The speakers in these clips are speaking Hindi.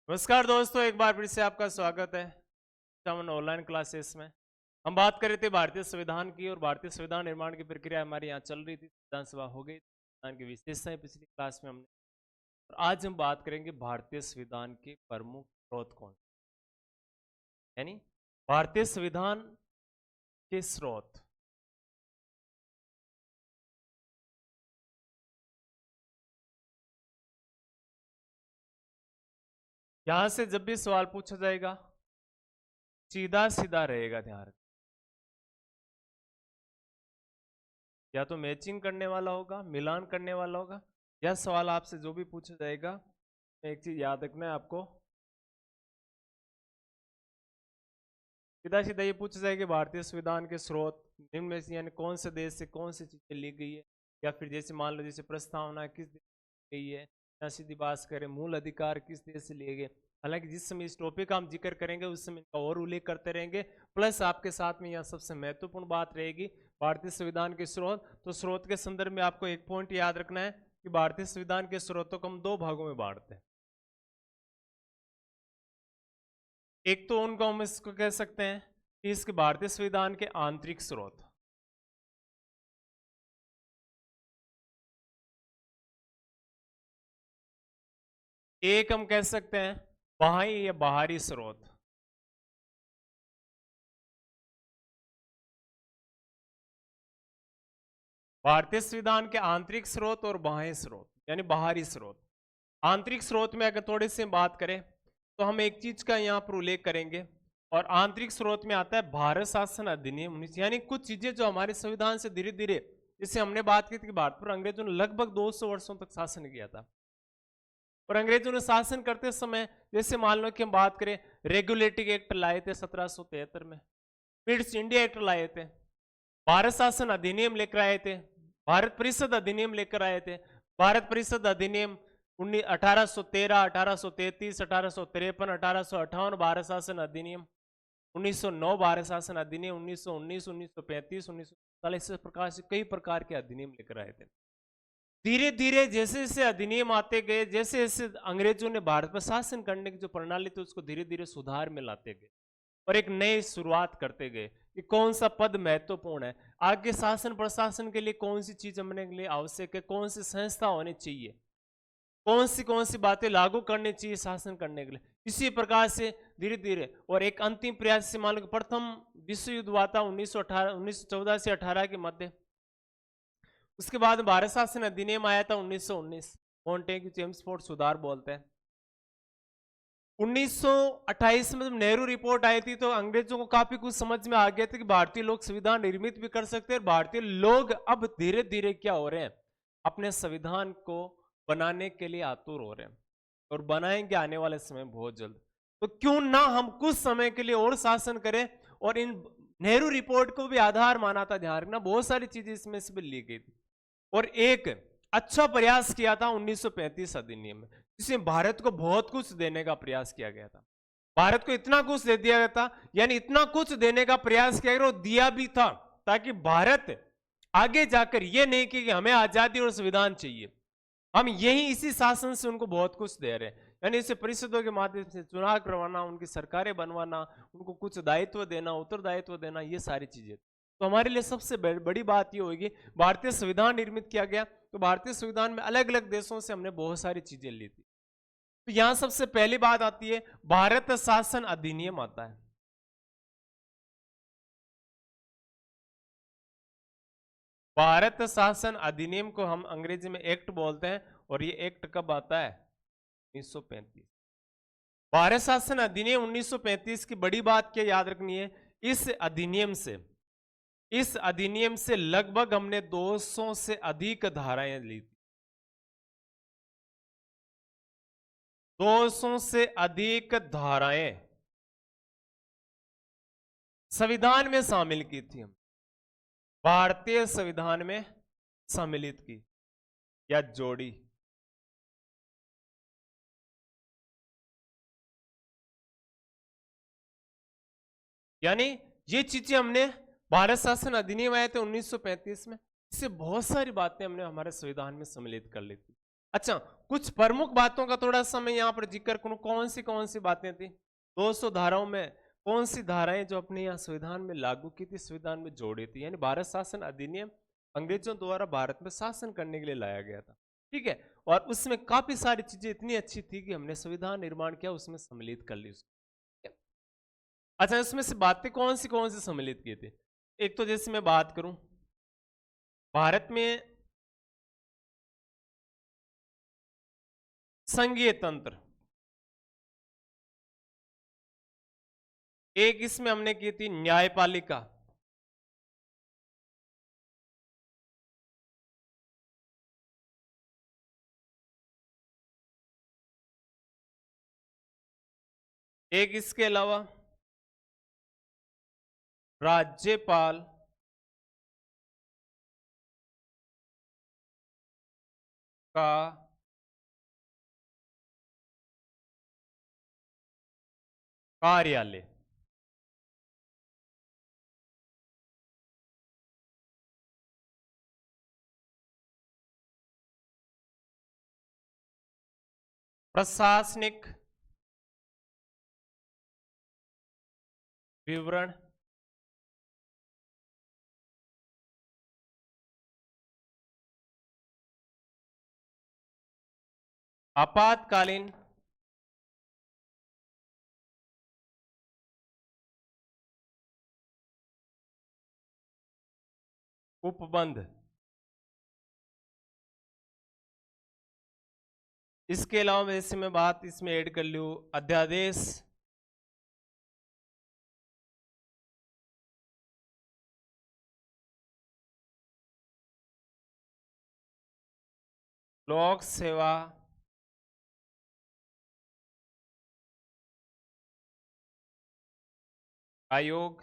नमस्कार दोस्तों, एक बार फिर से आपका स्वागत है हमन ऑनलाइन क्लासेस में। हम बात कर रहे थे भारतीय संविधान की और भारतीय संविधान निर्माण की प्रक्रिया हमारी यहाँ चल रही थी। संविधान सभा हो गई, संविधान की विशेषताएं पिछली क्लास में हमने, और आज हम बात करेंगे भारतीय संविधान के प्रमुख स्रोत कौन, यानी भारतीय संविधान के स्रोत। यहां से जब भी सवाल पूछा जाएगा सीधा सीधा रहेगा, ध्यान रखना। या तो मैचिंग करने वाला होगा, मिलान करने वाला होगा, या सवाल आपसे जो भी पूछा जाएगा, एक चीज याद रखना है आपको, सीधा सीधा ये पूछा जाएगा कि भारतीय संविधान के स्रोत निम्न में से यानी कौन से देश से कौन सी चीजें ली गई है, या फिर जैसे मान लो जैसे प्रस्तावना किस देश से गई है, या सीधी बात करें मूल अधिकार किस देश से लिए गए। हालांकि जिस समय इस टॉपिक का हम जिक्र करेंगे उस समय इनका और उल्लेख करते रहेंगे। प्लस आपके साथ में यहाँ सबसे महत्वपूर्ण बात रहेगी भारतीय संविधान के स्रोत। तो स्रोत के संदर्भ में आपको एक पॉइंट याद रखना है कि भारतीय संविधान के स्रोतों को हम दो भागों में बांटते हैं। एक तो उनको हम इसको कह सकते हैं कि इसके भारतीय संविधान के आंतरिक स्रोत, एक हम कह सकते हैं बाह्य या बाहरी स्रोत। भारतीय संविधान के आंतरिक स्रोत और बाह्य स्रोत यानी बाहरी स्रोत। आंतरिक स्रोत में अगर थोड़ी सी बात करें तो हम एक चीज का यहाँ पर उल्लेख करेंगे, और आंतरिक स्रोत में आता है भारत शासन अधिनियम 19, यानी कुछ चीजें जो हमारे संविधान से धीरे धीरे, जैसे हमने बात की थी कि भारत पर अंग्रेजों ने लगभग 200 वर्षों तक शासन किया था, और अंग्रेजों ने शासन करते समय जैसे मान लो कि हम बात करें रेगुलेटिंग एक्ट लाए थे 1773 में, पिट्स इंडिया एक्ट लाए थे, भारत शासन अधिनियम लेकर आए थे, भारत परिषद अधिनियम लेकर आए थे, भारत परिषद अधिनियम 1813, 1833, 1853, 1858, भारत शासन अधिनियम 1909, भारत शासन अधिनियम 1919, 1935, 1947, इस प्रकार से कई प्रकार के अधिनियम लेकर आए थे। धीरे धीरे जैसे जैसे अधिनियम आते गए, जैसे जैसे अंग्रेजों ने भारत पर शासन करने की जो प्रणाली थी उसको धीरे धीरे सुधार में लाते गए और एक नई शुरुआत करते गए कि कौन सा पद महत्वपूर्ण है, आगे शासन प्रशासन के लिए कौन सी चीज हमने के लिए आवश्यक है, कौन सी संस्था होनी चाहिए, कौन सी बातें लागू करनी चाहिए शासन करने के लिए। इसी प्रकार से धीरे धीरे, और एक अंतिम प्रयास से मान लो प्रथम विश्व युद्ध हुआ था 1914 से 18 के मध्य। उसके बाद भारत शासन अधिनियम आया था 1919, मॉन्टेग्यू चेम्सफोर्ड सुधार बोलते हैं। 1928 में जब नेहरू रिपोर्ट आई थी तो अंग्रेजों को काफी कुछ समझ में आ गया था कि भारतीय लोग संविधान निर्मित भी कर सकते हैं, और भारतीय लोग अब धीरे धीरे क्या हो रहे हैं, अपने संविधान को बनाने के लिए आतुर हो रहे हैं, और बनाएंगे आने वाले समय बहुत जल्द। तो क्यों ना हम कुछ समय के लिए और शासन करें, और इन नेहरू रिपोर्ट को भी आधार माना था, ध्यान रखना, बहुत सारी चीजें इसमें से भी ली गई थी, और एक अच्छा प्रयास किया था 1935 अधिनियम में, जिसमें भारत को बहुत कुछ देने का प्रयास किया गया था। भारत को इतना कुछ दे दिया गया था, यानी इतना कुछ देने का प्रयास किया गया और दिया भी था, ताकि भारत आगे जाकर ये नहीं कि हमें आजादी और संविधान चाहिए, हम यही इसी शासन से उनको बहुत कुछ दे रहे हैं, यानी इसे परिषदों के माध्यम से चुनाव करवाना, उनकी सरकारें बनवाना, उनको कुछ दायित्व देना, उत्तरदायित्व देना, ये सारी चीजें। तो हमारे लिए सबसे बड़ी बात ये होगी, भारतीय संविधान निर्मित किया गया तो भारतीय संविधान में अलग अलग देशों से हमने बहुत सारी चीजें ली थी। तो यहां सबसे पहली बात आती है भारत शासन अधिनियम आता है। भारत शासन अधिनियम को हम अंग्रेजी में एक्ट बोलते हैं, और ये एक्ट कब आता है, 1935। भारत शासन अधिनियम 1935 की बड़ी बात क्या याद रखनी है, इस अधिनियम से लगभग हमने 200 से अधिक धाराएं ली थी, 200 से अधिक धाराएं संविधान में शामिल की थी, हम भारतीय संविधान में सम्मिलित की या जोड़ी। यानी ये चीजें हमने, भारत शासन अधिनियम आए थे 1935 में, इससे बहुत सारी बातें हमने हमारे संविधान में सम्मिलित कर ली थी। अच्छा, कुछ प्रमुख बातों का थोड़ा सा मैं यहाँ पर जिक्र करूं, कौन सी बातें थी। 200 धाराओं में कौन सी धाराएं जो अपने यहाँ संविधान में लागू की थी, संविधान में जोड़ी थी, यानी भारत शासन अधिनियम अंग्रेजों द्वारा भारत में शासन करने के लिए लाया गया था। ठीक है, और उसमें काफी सारी चीजें इतनी अच्छी थी कि हमने संविधान निर्माण किया, उसमें सम्मिलित कर ली उसको। अच्छा, इसमें से बातें कौन सी सम्मिलित की थी। एक तो जैसे मैं बात करूं, भारत में संघीय तंत्र, एक इसमें हमने की थी न्यायपालिका, एक इसके अलावा राज्यपाल, का कार्यालय। प्रशासनिक विवरण, आपातकालीन उपबंध, इसके अलावा जैसे मैं बात इसमें ऐड कर लूं अध्यादेश, लोक सेवा आयोग,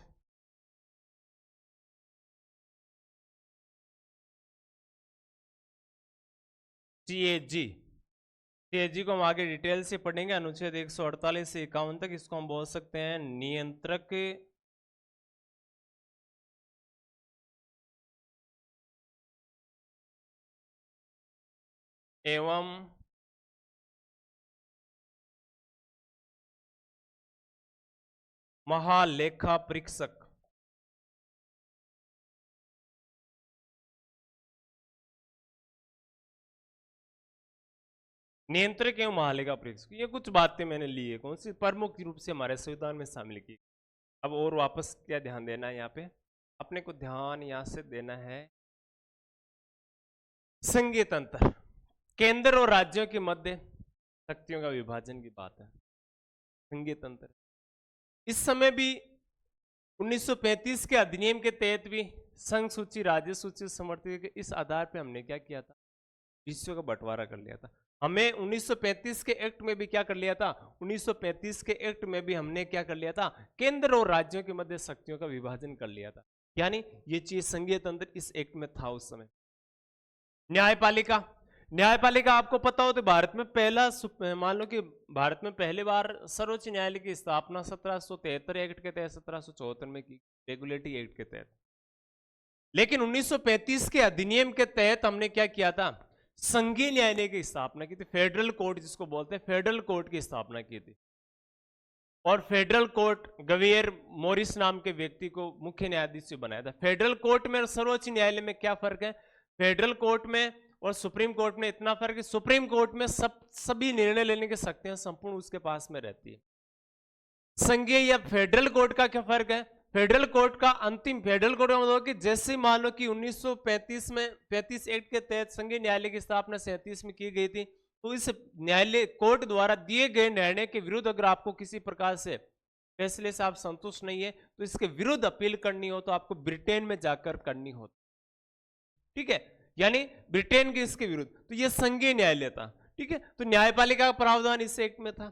सीएजी। सीएजी को हम आगे डिटेल से पढ़ेंगे, अनुच्छेद 148 से 51 तक। इसको हम बोल सकते हैं नियंत्रक एवं महालेखा परीक्षक। नियंत्रक एवं महालेखा परीक्षक, ये कुछ बातें मैंने ली है, कौन सी प्रमुख रूप से हमारे संविधान में शामिल की। अब और वापस क्या ध्यान देना है, यहाँ पे अपने को ध्यान यहाँ से देना है संघीय तंत्र, केंद्र और राज्यों के मध्य शक्तियों का विभाजन की बात है। संघीय तंत्र इस समय भी 1935 के अधिनियम के तहत भी संघ सूची, राज्य सूची समर्थित के इस आधार पे हमने क्या किया था, विषयों का बंटवारा कर लिया था। हमें 1935 के एक्ट में भी क्या कर लिया था, 1935 के एक्ट में भी हमने क्या कर लिया था, केंद्र और राज्यों के मध्य शक्तियों का विभाजन कर लिया था। यानी ये चीज संघीय तंत्र इस एक्ट में था उस समय। न्यायपालिका, न्यायपालिका आपको पता हो तो भारत में पहला, मान लो कि भारत में पहली बार सर्वोच्च न्यायालय की स्थापना 1773 एक्ट के तहत 1774 में की, रेगुलेटरी एक्ट के तहत। लेकिन 1935 के अधिनियम के तहत हमने क्या किया था, संघीय न्यायालय की स्थापना की थी, फेडरल कोर्ट जिसको बोलते हैं, फेडरल कोर्ट की स्थापना की थी। और फेडरल कोर्ट गवियर मोरिस नाम के व्यक्ति को मुख्य न्यायाधीश से बनाया था। फेडरल कोर्ट में और सर्वोच्च न्यायालय में क्या फर्क है, फेडरल कोर्ट में और सुप्रीम कोर्ट में इतना फर्क है, सुप्रीम कोर्ट में सभी निर्णय लेने की शक्तियां संपूर्ण उसके पास में रहती है। संघीय या फेडरल कोर्ट का क्या फर्क है, फेडरल कोर्ट का अंतिम, फेडरल कोर्ट का मतलब कि जैसे मान लो कि 1935 में 35 एक्ट के तहत संघीय न्यायालय की स्थापना 37 में की गई थी, तो इस न्यायालय कोर्ट द्वारा दिए गए निर्णय के विरुद्ध अगर आपको किसी प्रकार से फैसले से आप संतुष्ट नहीं है तो इसके विरुद्ध अपील करनी हो तो आपको ब्रिटेन में जाकर करनी होती। ठीक है, यानी ब्रिटेन के इसके विरुद्ध, तो यह संघीय न्यायालय था। ठीक है, तो न्यायपालिका का प्रावधान इस एक्ट में था।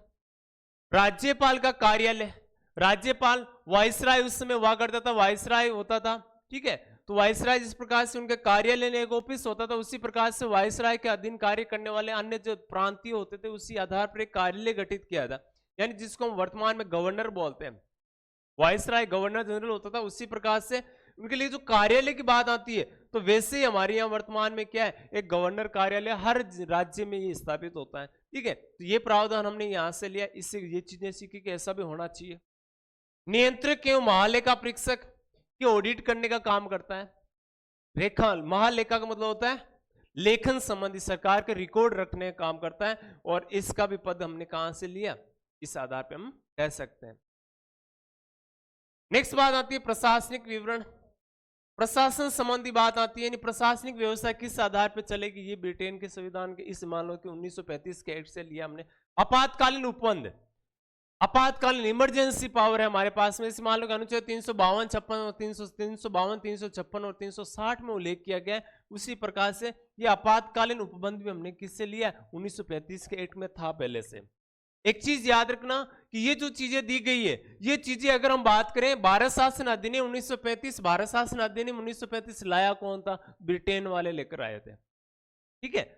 राज्यपाल का कार्यालय, राज्यपाल वाइसराय उस समय हुआ करता था, वाइसराय होता था। ठीक है, तो वाइसराय जिस प्रकार से उनके कार्यालय में एक ऑफिस होता था, उसी प्रकार से वाइसराय के अधीन कार्य करने वाले अन्य जो प्रांतीय होते थे उसी आधार पर एक कार्यालय गठित किया था, यानी जिसको हम वर्तमान में गवर्नर बोलते हैं। वाइसराय गवर्नर जनरल होता था, उसी प्रकार से उनके लिए जो कार्यालय की बात आती है तो वैसे ही हमारे यहाँ वर्तमान में क्या है, एक गवर्नर कार्यालय हर राज्य में ये स्थापित होता है। ठीक है, तो ये प्रावधान हमने यहाँ से लिया, इससे ये चीजें सीखी कि ऐसा भी होना चाहिए। नियंत्रक एवं महालेखा परीक्षक की ऑडिट करने का काम करता है। रेखा महालेखा का मतलब होता है लेखन संबंधी, सरकार के रिकॉर्ड रखने का काम करता है, और इसका भी पद हमने कहां से लिया, इस आधार पे हम कह सकते हैं। नेक्स्ट बात आती है प्रशासनिक विवरण। प्रशासन संबंधी बात आती है, यानी प्रशासनिक व्यवस्था किस आधार पर चलेगी, ये ब्रिटेन के संविधान के इस मान लो कि 1935 के एक्ट से लिया हमने। आपातकालीन उपबंध, आपातकालीन इमरजेंसी पावर है हमारे पास में, इस मान लो कि अनुच्छेद 352, 56 और 352, 356 और 360 में उल्लेख किया गया है। उसी प्रकार से ये आपातकालीन उपबंध भी हमने किससे लिया, 1935 के एक्ट में था पहले से। एक चीज याद रखना कि ये जो चीजें दी गई है, ये चीजें अगर हम बात करें भारत शासन अधिनियम 1935, भारत शासन अधिनियम 1935 लाया कौन था, ब्रिटेन वाले लेकर आए थे। ठीक है,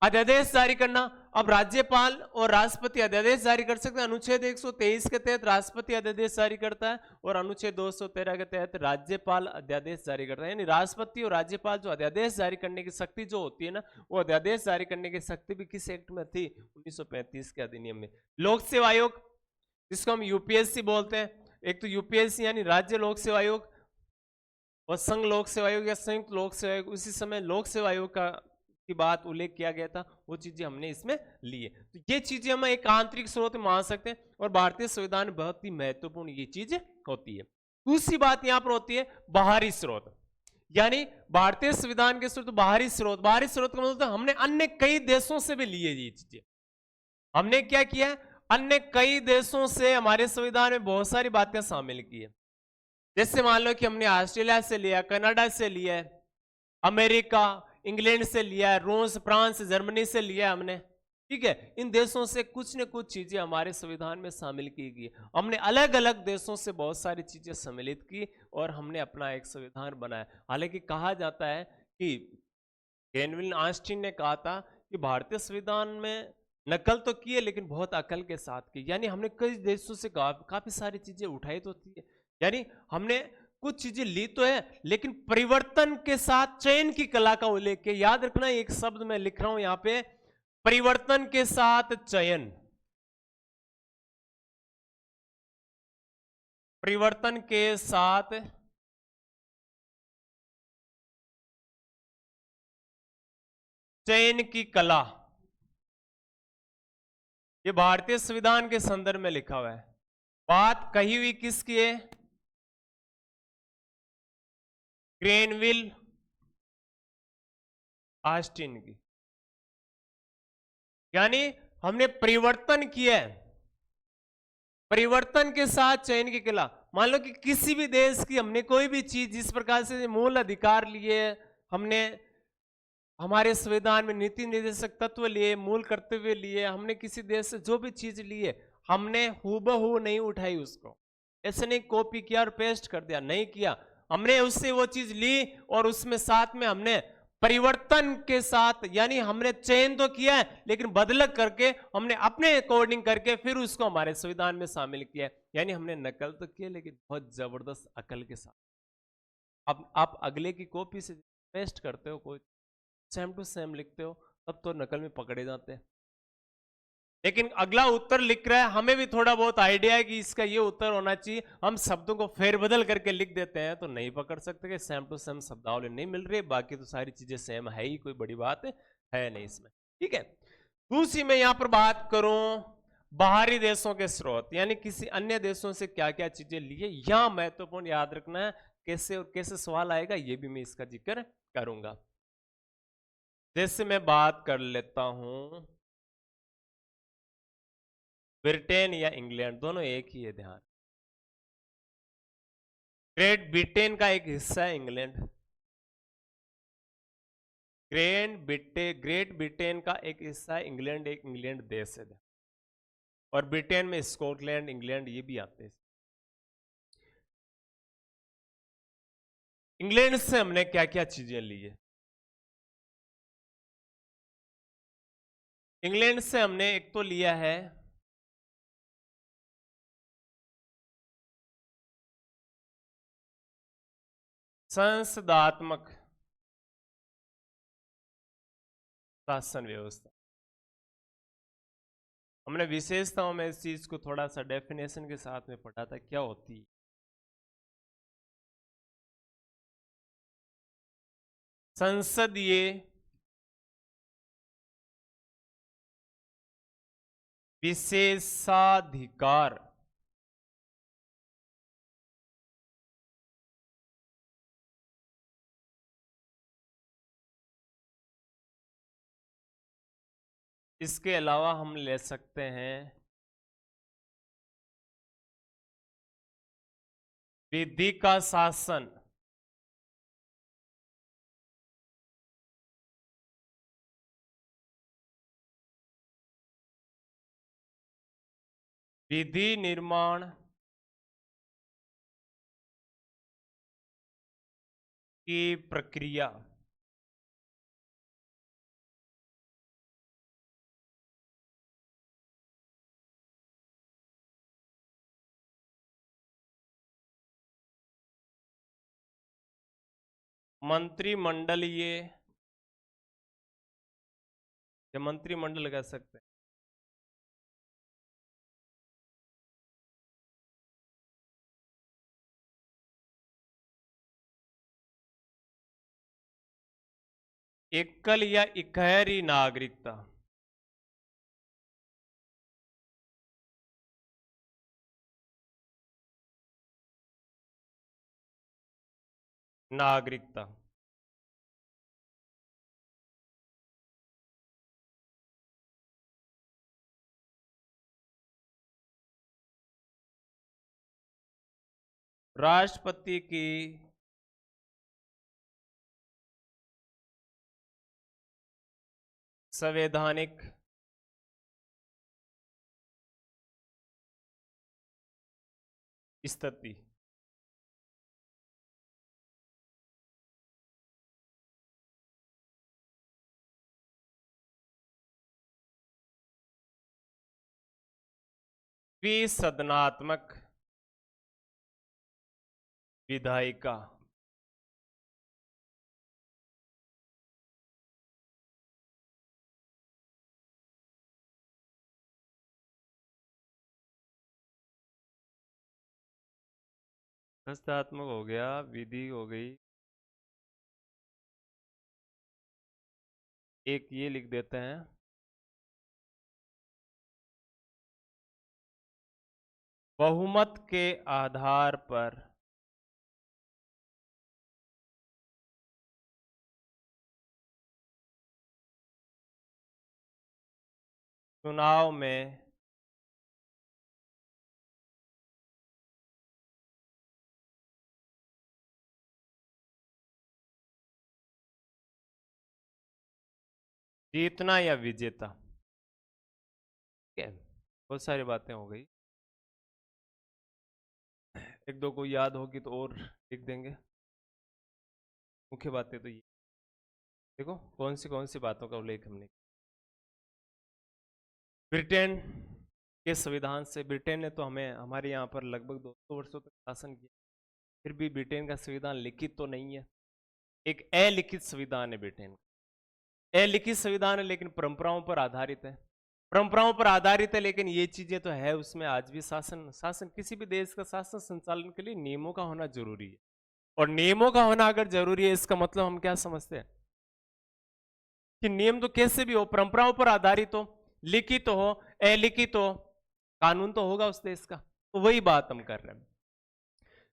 अध्यादेश जारी करना, अब राज्यपाल और राष्ट्रपति अध्यादेश जारी कर सकते हैं। अनुच्छेद 123 के तहत राष्ट्रपति अध्यादेश जारी करता है, और अनुच्छेद 213 के तहत राज्यपाल अध्यादेश जारी करता है। यानी राष्ट्रपति और राज्यपाल जो अध्यादेश जारी करने की शक्ति जो होती है ना, वो अध्यादेश जारी करने की शक्ति भी किस एक्ट में थी, 1935 के अधिनियम में। लोक सेवा आयोग, जिसको हम यूपीएससी बोलते हैं, एक तो यूपीएससी यानी राज्य लोक सेवा आयोग, और संघ लोक सेवा आयोग या संयुक्त लोक सेवा आयोग, उसी समय लोक सेवा आयोग का की बात उल्लेख किया गया था, वो चीजें हमने इसमें ली है। तो ये चीजें हम एक आंतरिक स्रोत मान सकते हैं, और भारतीय संविधान में बहुत ही महत्वपूर्ण ये चीज होती है। दूसरी बात यहां पर होती है बाहरी स्रोत, यानी भारतीय संविधान के स्रोत बाहरी स्रोत। बाहरी स्रोत का मतलब हमने अन्य कई देशों से भी लिए ये चीजें। हमने क्या किया, अन्य कई देशों से हमारे संविधान में बहुत सारी बातें शामिल की है। जैसे मान लो कि हमने ऑस्ट्रेलिया से लिया, कनाडा से लिया है, अमेरिका, इंग्लैंड से लिया है, रूस, फ्रांस, जर्मनी से लिया है हमने। ठीक है, इन देशों से कुछ न कुछ चीजें हमारे संविधान में शामिल की गई। हमने अलग अलग देशों से बहुत सारी चीजें सम्मिलित की, और हमने अपना एक संविधान बनाया। हालांकि कहा जाता है कि ग्रेनविल ऑस्टिन ने कहा था कि भारतीय संविधान में नकल तो की है, लेकिन बहुत अकल के साथ की। यानी हमने कई देशों से काफी सारी चीजें उठाई तो थी, यानी हमने कुछ चीजें ली तो है, लेकिन परिवर्तन के साथ चयन की कला का उल्लेख है। याद रखना, एक शब्द मैं लिख रहा हूं यहां पे, परिवर्तन के साथ चयन। परिवर्तन के साथ चयन की कला, ये भारतीय संविधान के संदर्भ में लिखा हुआ है। बात कही हुई किसकी है, ग्रेनविल ऑस्टिन की। यानी हमने परिवर्तन किया है, परिवर्तन के साथ चयन की कला। मान लो कि किसी भी देश की हमने कोई भी चीज, जिस प्रकार से मूल अधिकार लिए, हमने हमारे संविधान में नीति निर्देशक तत्व लिए, मूल कर्तव्य लिए, हमने किसी देश से जो भी चीज लिए, हमने हूबहू नहीं उठाई उसको, ऐसे नहीं कॉपी किया और पेस्ट कर दिया, नहीं किया। हमने उससे वो चीज ली, और उसमें साथ में हमने परिवर्तन के साथ, यानी हमने चयन तो किया है, लेकिन बदल करके हमने अपने अकॉर्डिंग करके फिर उसको हमारे संविधान में शामिल किया है। यानी हमने नकल तो किया, लेकिन बहुत जबरदस्त अकल के साथ। अब आप अगले की कॉपी से पेस्ट करते हो, कोई सेम टू सेम लिखते हो, तब तो नकल में पकड़े जाते हैं। लेकिन अगला उत्तर लिख रहा है, हमें भी थोड़ा बहुत आइडिया है कि इसका ये उत्तर होना चाहिए, हम शब्दों को फेरबदल करके लिख देते हैं, तो नहीं पकड़ सकते कि सेम टू सेम शब्दावली नहीं मिल रही। बाकी तो सारी चीजें सेम है ही, कोई बड़ी बात है नहीं इसमें। ठीक है, दूसरी मैं यहां पर बात करूं बाहरी देशों के स्रोत, यानी किसी अन्य देशों से क्या क्या चीजें लिए, यहां महत्वपूर्ण याद रखना है, कैसे और कैसे सवाल आएगा ये भी मैं इसका जिक्र करूंगा। जैसे मैं बात कर लेता हूं ब्रिटेन या इंग्लैंड, दोनों एक ही है, ध्यान। ग्रेट ब्रिटेन का एक हिस्सा है इंग्लैंड, ग्रेट ब्रिटेन का एक हिस्सा है इंग्लैंड, एक इंग्लैंड देश है। और ब्रिटेन में स्कॉटलैंड, इंग्लैंड ये भी आते हैं। इंग्लैंड से हमने क्या क्या चीजें ली है, इंग्लैंड से हमने एक तो लिया है संसदात्मक शासन व्यवस्था। हमने विशेषताओं में इस चीज को थोड़ा सा डेफिनेशन के साथ में पढ़ा था, क्या होती है। संसदीय विशेषाधिकार इसके अलावा हम ले सकते हैं विधि का शासन, विधि निर्माण की प्रक्रिया, मंत्रिमंडलीय या मंत्रिमंडल कह सकते हैं, एकल या इकहरी नागरिकता, नागरिकता, राष्ट्रपति की संवैधानिक स्थिति, विसदनात्मक विधायिका, हस्तात्मक हो गया, विधि हो गई, एक ये लिख देते हैं, बहुमत के आधार पर चुनाव में जीतना या विजेता। ठीक है, बहुत सारी बातें हो गई, एक दो को याद होगी तो और लिख देंगे। मुख्य बातें तो ये देखो कौन सी बातों का उल्लेख हमने। ब्रिटेन के संविधान से, ब्रिटेन ने तो हमें हमारे यहाँ पर लगभग 200 वर्षों तक शासन किया, फिर भी ब्रिटेन का संविधान लिखित तो नहीं है, एक अलिखित संविधान है ब्रिटेन का। अलिखित संविधान है लेकिन परंपराओं पर आधारित है, परंपराओं पर आधारित है, लेकिन ये चीजें तो है उसमें आज भी। शासन किसी भी देश का शासन संचालन के लिए नियमों का होना जरूरी है, और नियमों का होना अगर जरूरी है इसका मतलब हम क्या समझते हैं कि नियम तो कैसे भी हो, परंपराओं पर आधारित हो, लिखित हो, अलिखित हो, कानून तो होगा उस देश का। तो वही बात हम कर रहे हैं।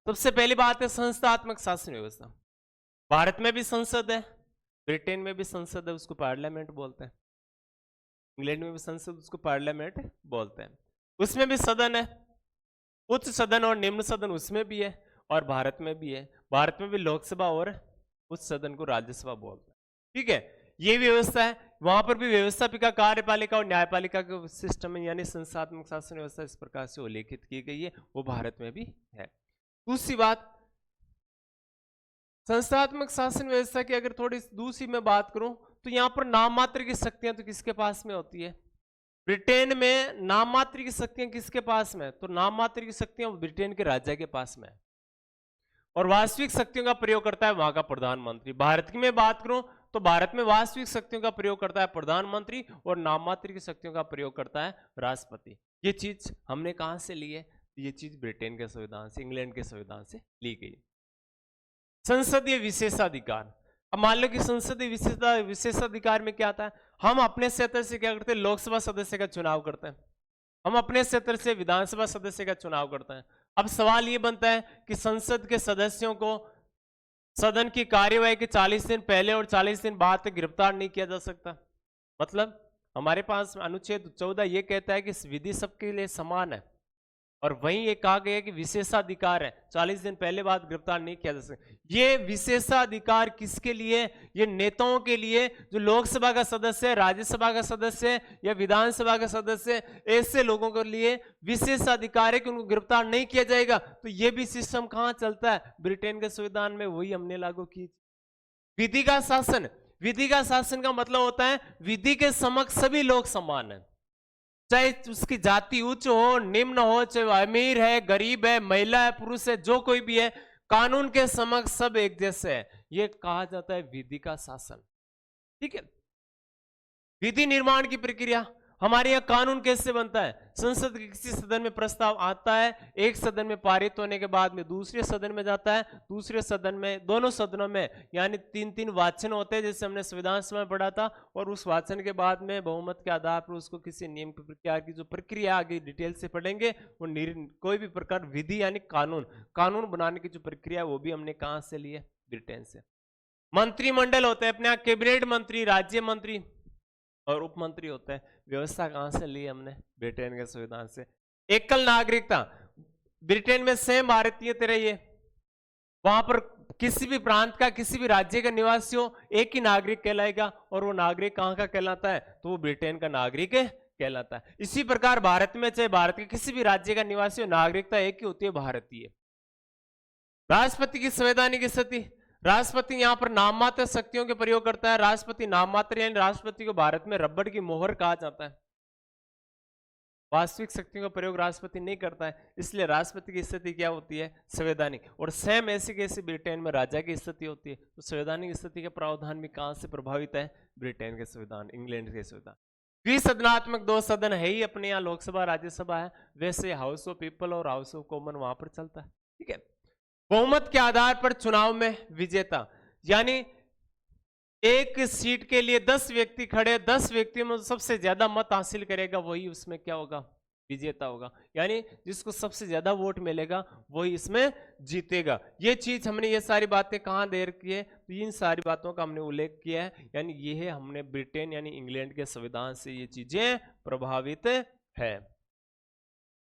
सबसे पहली बात है संस्थात्मक शासन व्यवस्था। भारत में भी संसद है, ब्रिटेन में भी संसद है, उसको पार्लियामेंट बोलते हैं। इंग्लैंड में भी संसद, उसको पार्लियामेंट बोलते हैं। उसमें भी सदन है, उच्च सदन और निम्न सदन उसमें भी है, और भारत में भी है। भारत में भी लोकसभा और उच्च सदन को राज्यसभा बोलते हैं। ठीक है, ये व्यवस्था है। वहां पर भी व्यवस्थापिका, कार्यपालिका और न्यायपालिका का सिस्टम है, यानी संस्थात्मक शासन व्यवस्था इस प्रकार से उल्लेखित की गई है, वो भारत में भी है। दूसरी बात, संस्थात्मक शासन व्यवस्था की अगर थोड़ी दूसरी मैं बात करूं तो यहां पर नाम मात्र की शक्तियां तो किसके पास में होती है? ब्रिटेन में नाम मात्र की शक्तियां किसके पास में? तो नाम मात्र की शक्तियां ब्रिटेन के राजा के पास में है, और वास्तविक शक्तियों का प्रयोग करता है वहां का प्रधानमंत्री। भारत की मैं बात करूं तो भारत में वास्तविक शक्तियों का प्रयोग करता है प्रधानमंत्री और नाममात्र की शक्तियों का प्रयोग करता है राष्ट्रपति। ये चीज हमने कहां से ली है? ये चीज ब्रिटेन के संविधान से, इंग्लैंड के संविधान से ली गई। संसदीय विशेषाधिकार। अब मान लो कि संसदीय विशेषाधिकार में क्या आता है? हम अपने क्षेत्र से क्या करते हैं? लोकसभा सदस्य का चुनाव करते हैं। हम अपने क्षेत्र से विधानसभा सदस्य का चुनाव करते हैं। अब सवाल ये बनता है कि संसद के सदस्यों को सदन की कार्यवाही के 40 दिन पहले और 40 दिन बाद तक गिरफ्तार नहीं किया जा सकता। मतलब हमारे पास अनुच्छेद 14 ये कहता है कि विधि सबके लिए समान है, और वहीं ये कहा गया कि विशेषाधिकार है, 40 दिन पहले बाद गिरफ्तार नहीं किया जा सकता। ये विशेषाधिकार किसके लिए? ये नेताओं के लिए जो लोकसभा का सदस्य है, राज्यसभा का सदस्य है या विधानसभा का सदस्य है, ऐसे लोगों के लिए विशेषाधिकार है कि उनको गिरफ्तार नहीं किया जाएगा। तो ये भी सिस्टम कहां चलता है? ब्रिटेन के संविधान में, वही हमने लागू की। विधि का शासन। विधि का शासन का मतलब होता है विधि के समक्ष सभी लोग समान है, चाहे उसकी जाति उच्च हो निम्न हो, चाहे वो अमीर है गरीब है, महिला है पुरुष है, जो कोई भी है, कानून के समक्ष सब एक जैसे है। ये कहा जाता है विधि का शासन। ठीक है। विधि निर्माण की प्रक्रिया। हमारे यहाँ कानून कैसे बनता है? संसद के किसी सदन में प्रस्ताव आता है, एक सदन में पारित होने के बाद में दूसरे सदन में जाता है, दूसरे सदन में, दोनों सदनों में यानी 3-3 वाचन होते हैं, जैसे हमने संविधान सभा में पढ़ा था, और उस वाचन के बाद में बहुमत के आधार पर उसको किसी नियम की प्रक्रिया की जो प्रक्रिया आगे डिटेल से पढ़ेंगे, वो कोई भी प्रकार विधि यानी कानून बनाने की जो प्रक्रिया वो भी हमने कहां से ली है? ब्रिटेन से। मंत्रिमंडल होते हैं अपने यहाँ, कैबिनेट मंत्री, राज्य मंत्री और उप मंत्री होते हैं। व्यवस्था कहां से ली हमने? ब्रिटेन के संविधान से। एकल नागरिकता। ब्रिटेन में सेम भारतीय तरह ये, वहां पर किसी भी प्रांत का, किसी भी राज्य का निवासी हो, एक ही नागरिक कहलाएगा, और वो नागरिक कहां का कहलाता है? तो वो ब्रिटेन का नागरिक कहलाता है। इसी प्रकार भारत में चाहे भारत के किसी भी राज्य का निवासी हो, नागरिकता एक ही होती है, भारतीय। राष्ट्रपति की संवैधानिक स्थिति। राष्ट्रपति यहां पर नाममात्र शक्तियों के प्रयोग करता है। राष्ट्रपति नाममात्र यानी राष्ट्रपति को भारत में रबड़ की मोहर कहा जाता है। वास्तविक शक्तियों का प्रयोग राष्ट्रपति नहीं करता है, इसलिए राष्ट्रपति की स्थिति क्या होती है? संवैधानिक। और सेम ऐसी कैसी ब्रिटेन में राजा की स्थिति होती है। तो संवैधानिक स्थिति के प्रावधान भी कहां से प्रभावित है? ब्रिटेन के संविधान, इंग्लैंड के संविधान। द्विसदनात्मक 2 सदन है ही अपने यहाँ, लोकसभा राज्यसभा है, वैसे हाउस ऑफ पीपल और हाउस ऑफ कॉमन वहां पर चलता है। ठीक है। बहुमत के आधार पर चुनाव में विजेता, यानी एक सीट के लिए 10 व्यक्ति खड़े, 10 व्यक्तियों में सबसे ज्यादा मत हासिल करेगा वही उसमें क्या होगा? विजेता होगा। यानी जिसको सबसे ज्यादा वोट मिलेगा वही इसमें जीतेगा। ये चीज हमने, ये सारी बातें कहां दे रखी है? तो इन सारी बातों का हमने उल्लेख किया है, यानी ये है हमने ब्रिटेन यानी इंग्लैंड के संविधान से ये चीजें प्रभावित है।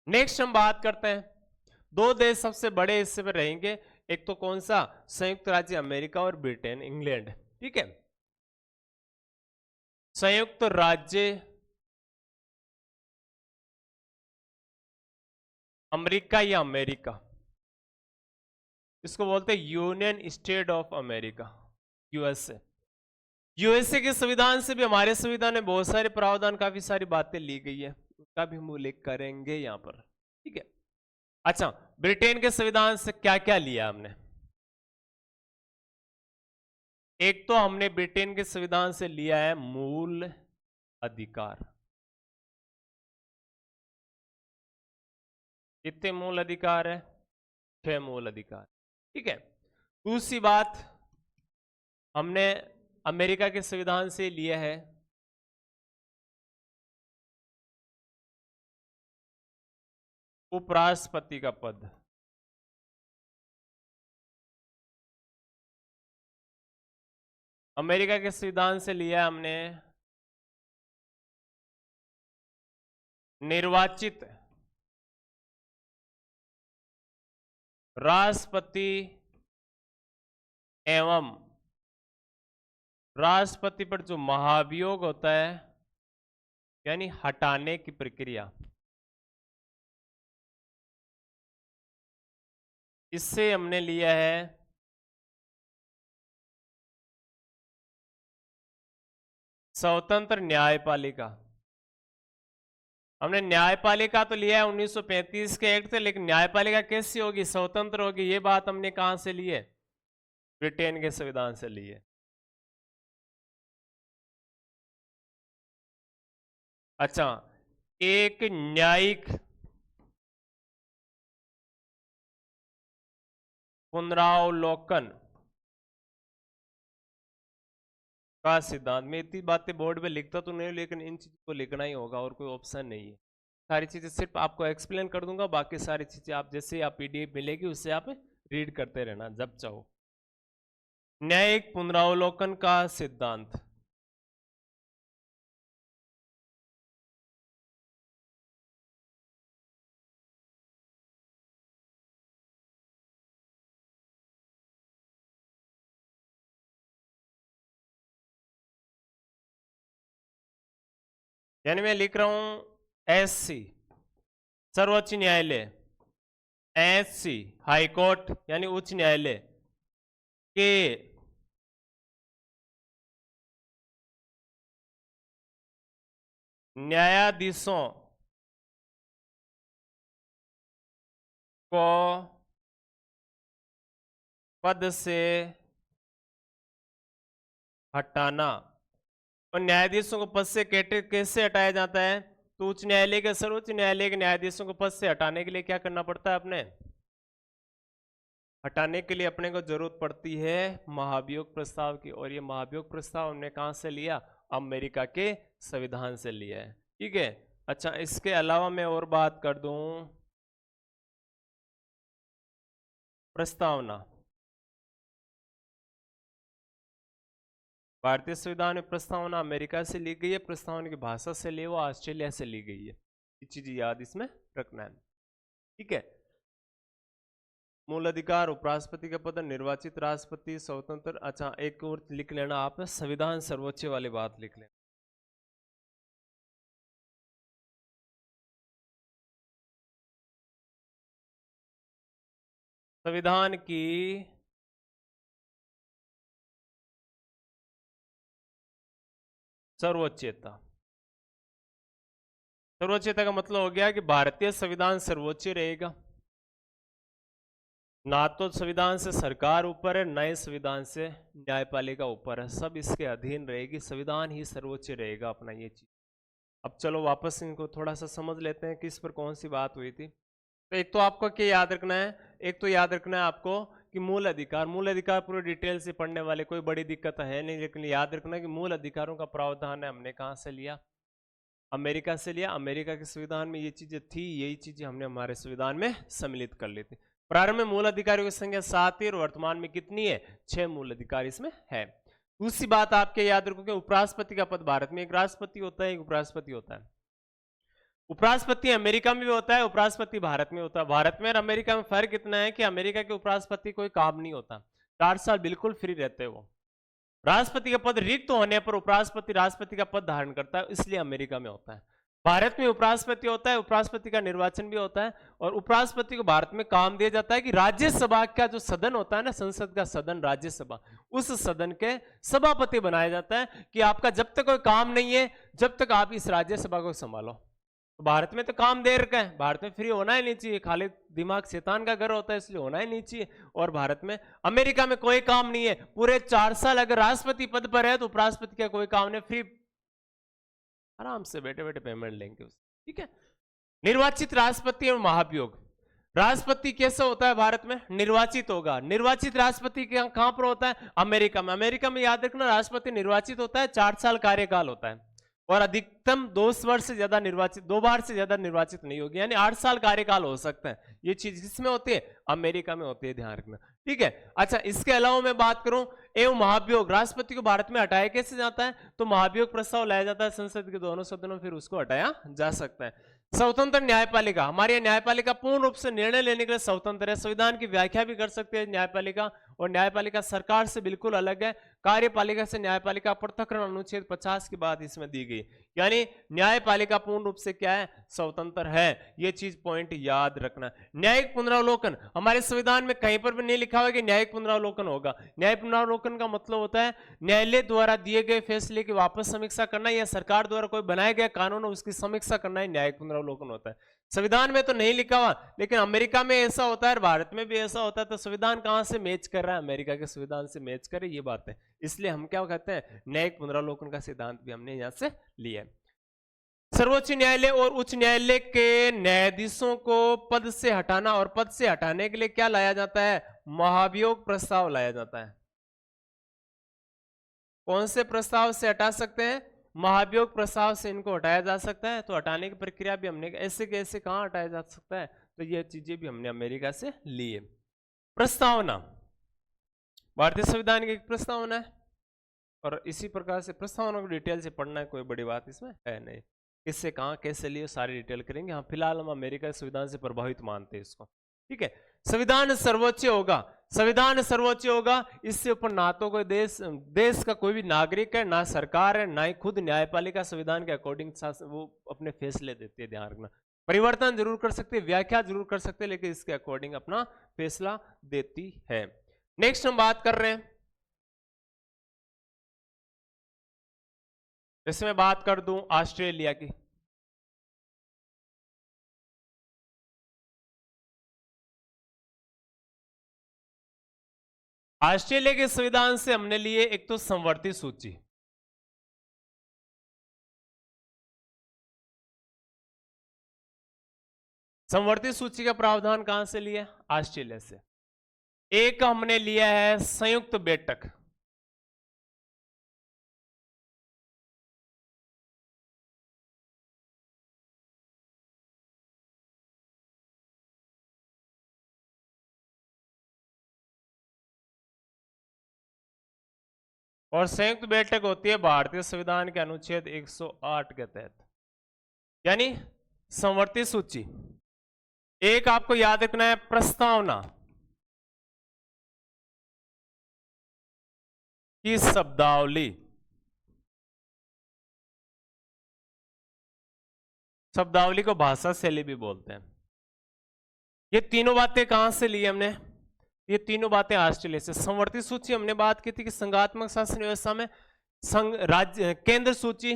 नेक्स्ट हम बात करते हैं, 2 देश सबसे बड़े हिस्से में रहेंगे। एक तो कौन सा? संयुक्त राज्य अमेरिका और ब्रिटेन, इंग्लैंड। ठीक है। संयुक्त राज्य अमेरिका या अमेरिका, इसको बोलते हैं union state of America, USA. USA के संविधान से भी हमारे संविधान में बहुत सारे प्रावधान, काफी सारी बातें ली गई है, उसका भी हम उल्लेख करेंगे यहां पर। ठीक है। अच्छा, ब्रिटेन के संविधान से क्या क्या लिया हमने? एक तो हमने ब्रिटेन के संविधान से लिया है मूल अधिकार। कितने मूल अधिकार है? 6 मूल अधिकार। ठीक है। दूसरी बात, हमने अमेरिका के संविधान से लिया है उपराष्ट्रपति का पद। अमेरिका के संविधान से लिया हमने निर्वाचित राष्ट्रपति एवं राष्ट्रपति पर जो महाभियोग होता है यानी हटाने की प्रक्रिया, इससे हमने लिया है स्वतंत्र न्यायपालिका। हमने न्यायपालिका तो लिया है 1935 के एक्ट से, लेकिन न्यायपालिका कैसी होगी? स्वतंत्र होगी। ये बात हमने कहां से ली है? ब्रिटेन के संविधान से ली है। अच्छा, एक न्यायिक पुनरावलोकन का सिद्धांत। मैं इतनी बातें बोर्ड पे लिखता तो नहीं, लेकिन इन चीजों को लिखना ही होगा और कोई ऑप्शन नहीं है। सारी चीजें सिर्फ आपको एक्सप्लेन कर दूंगा, बाकी सारी चीजें आप जैसे आप पीडीएफ मिलेगी उससे आप रीड करते रहना जब चाहो। न्यायिक पुनरावलोकन का सिद्धांत। यानी मैं लिख रहा हूं एससी सर्वोच्च न्यायालय, एससी हाई कोर्ट यानी उच्च न्यायालय के न्यायाधीशों को पद से हटाना। और न्यायाधीशों को पद से कैसे हटाया जाता है? तो उच्च न्यायालय के सर्वोच्च न्यायालय के न्यायाधीशों को पद से हटाने के लिए क्या करना पड़ता है? अपने हटाने के लिए अपने को जरूरत पड़ती है महाभियोग प्रस्ताव की। और ये महाभियोग प्रस्ताव हमने कहां से लिया? अमेरिका के संविधान से लिया है। ठीक है। अच्छा, इसके अलावा मैं और बात कर दूं, प्रस्तावना। भारतीय संविधान में प्रस्तावना अमेरिका से ली गई है, प्रस्तावना की भाषा से ली, वो ऑस्ट्रेलिया से ली गई है। ये चीज याद इसमें रखना है। ठीक है। मूल अधिकार, उपराष्ट्रपति का पद, निर्वाचित राष्ट्रपति, स्वतंत्र। अच्छा, एक और लिख लेना आप, संविधान सर्वोच्च वाली बात लिख लेना। संविधान की सर्वोच्चता। सर्वोच्चता का मतलब हो गया कि भारतीय संविधान सर्वोच्च रहेगा। ना तो संविधान से सरकार ऊपर है, नए संविधान से न्यायपालिका ऊपर है, सब इसके अधीन रहेगी, संविधान ही सर्वोच्च रहेगा अपना। ये चीज अब चलो वापस इनको थोड़ा सा समझ लेते हैं कि इस पर कौन सी बात हुई थी। तो एक तो आपको क्या याद रखना है? एक तो याद रखना है आपको कि मूल अधिकार, मूल अधिकार पूरे डिटेल से पढ़ने वाले कोई बड़ी दिक्कत है नहीं, लेकिन याद रखना कि मूल अधिकारों का प्रावधान है हमने कहां से लिया? अमेरिका से लिया। अमेरिका के संविधान में ये चीजें थी, यही चीजें हमने हमारे संविधान में सम्मिलित कर ली थी। प्रारंभ में मूल अधिकारियों की संख्या 7 थी और वर्तमान में कितनी है? 6 मूल अधिकार इसमें है। दूसरी बात आपके याद रखो कि उपराष्ट्रपति का पद भारत में एक राष्ट्रपति होता है, एक उपराष्ट्रपति होता है। उपराष्ट्रपति अमेरिका में भी होता है, उपराष्ट्रपति भारत में होता है। भारत में और अमेरिका में फर्क इतना है कि अमेरिका के उपराष्ट्रपति कोई काम नहीं होता, 4 साल बिल्कुल फ्री रहते हैं वो। राष्ट्रपति का पद रिक्त होने पर उपराष्ट्रपति राष्ट्रपति का पद धारण करता है, इसलिए अमेरिका में होता है। भारत में उपराष्ट्रपति होता है, उपराष्ट्रपति का निर्वाचन भी होता है, और उपराष्ट्रपति को भारत में काम दिया जाता है कि राज्यसभा का जो सदन होता है ना, संसद का सदन राज्यसभा, उस सदन के सभापति बनाया जाता है कि आपका जब तक कोई काम नहीं है, जब तक आप इस राज्यसभा को संभालो। तो भारत में तो काम दे रखा है, भारत में फ्री होना ही नहीं चाहिए, खाली दिमाग शैतान का घर होता है, इसलिए होना ही नहीं चाहिए। और भारत में, अमेरिका में कोई काम नहीं है, पूरे 4 साल अगर राष्ट्रपति पद पर है तो उपराष्ट्रपति का कोई काम नहीं, फ्री आराम से बैठे बैठे पेमेंट लेंगे उससे। ठीक है। निर्वाचित राष्ट्रपति और महाभियोग। राष्ट्रपति कैसे होता है भारत में? निर्वाचित होगा। निर्वाचित राष्ट्रपति कहां पर होता है? अमेरिका में। अमेरिका में याद रखना राष्ट्रपति निर्वाचित होता है, 4 साल कार्यकाल होता है, और अधिकतम 2 वर्ष से ज्यादा निर्वाचित, 2 बार से ज्यादा निर्वाचित नहीं होगी, यानी 8 साल कार्यकाल हो सकता है। ये चीज किसमें होती है? अमेरिका में होती है, ध्यान रखना। ठीक है। अच्छा, इसके अलावा मैं बात करूं एवं महाभियोग, राष्ट्रपति को भारत में हटाया कैसे जाता है? तो महाभियोग प्रस्ताव लाया जाता है संसद के दोनों सदनों, फिर उसको हटाया जा सकता है। स्वतंत्र न्यायपालिका, हमारी न्यायपालिका पूर्ण रूप से निर्णय लेने के लिए स्वतंत्र है, संविधान की व्याख्या भी कर सकते हैं न्यायपालिका, और न्यायपालिका सरकार से बिल्कुल अलग है। कार्यपालिका से न्यायपालिका पृथक्करण अनुच्छेद 50 की बात इसमें दी गई, यानी न्यायपालिका पूर्ण रूप से क्या है? स्वतंत्र है। ये चीज पॉइंट याद रखना। न्यायिक पुनरावलोकन, हमारे संविधान में कहीं पर भी नहीं लिखा हुआ कि न्यायिक पुनरावलोकन होगा। न्यायिक पुनरावलोकन का मतलब होता है न्यायालय द्वारा दिए गए फैसले की वापस समीक्षा करना, या सरकार द्वारा कोई बनाया गया कानून हो उसकी समीक्षा करना ही न्यायिक पुनरावलोकन होता है। संविधान में तो नहीं लिखा हुआ, लेकिन अमेरिका में ऐसा होता है, भारत में भी ऐसा होता है, तो संविधान कहां से मैच कर रहा है? अमेरिका के संविधान से मैच करे, ये बात है। इसलिए हम क्या कहते हैं? न्यायिक पुनरावलोकन का सिद्धांत भी हमने यहां से लिया है। सर्वोच्च न्यायालय और उच्च न्यायालय के न्यायाधीशों को पद से हटाना, और पद से हटाने के लिए क्या लाया जाता है? महाभियोग प्रस्ताव लाया जाता है। कौन से प्रस्ताव से हटा सकते हैं? महाभियोग प्रस्ताव से इनको हटाया जा सकता है। तो हटाने की प्रक्रिया भी हमने ऐसे कैसे कहां हटाया जा सकता है, तो ये चीजें भी हमने अमेरिका से ली है। प्रस्तावना भारतीय संविधान की एक प्रस्तावना है, और इसी प्रकार से प्रस्तावना को डिटेल से पढ़ना है, कोई बड़ी बात इसमें है नहीं। किससे कहां कैसे लिए सारी डिटेल करेंगे। हाँ, फिलहाल हम अमेरिका के संविधान से प्रभावित मानते हैं इसको, ठीक है। संविधान सर्वोच्च होगा, संविधान सर्वोच्च होगा, इससे ऊपर ना तो कोई देश का कोई भी नागरिक है, ना सरकार है, ना ही खुद न्यायपालिका संविधान के अकॉर्डिंग वो अपने फैसले देती है। ध्यान रखना, परिवर्तन जरूर कर सकते हैं, व्याख्या जरूर कर सकते हैं, लेकिन इसके अकॉर्डिंग अपना फैसला देती है। नेक्स्ट हम बात कर रहे हैं, जैसे मैं बात कर दूं ऑस्ट्रेलिया की। ऑस्ट्रेलिया के संविधान से हमने लिए एक तो संवर्ती सूची, संवर्ती सूची का प्रावधान कहां से लिया? ऑस्ट्रेलिया से। एक हमने लिया है संयुक्त बैठक, और संयुक्त बैठक होती है भारतीय संविधान के अनुच्छेद 108 के तहत, यानी संवर्ती सूची। एक आपको याद रखना है प्रस्तावना की शब्दावली, शब्दावली को भाषा शैली भी बोलते हैं। ये तीनों बातें कहां से ली हमने? ये तीनों बातें ऑस्ट्रेलिया से। संवर्ती सूची हमने बात की थी कि संघात्मक शासन व्यवस्था में संघ राज्य केंद्र सूची,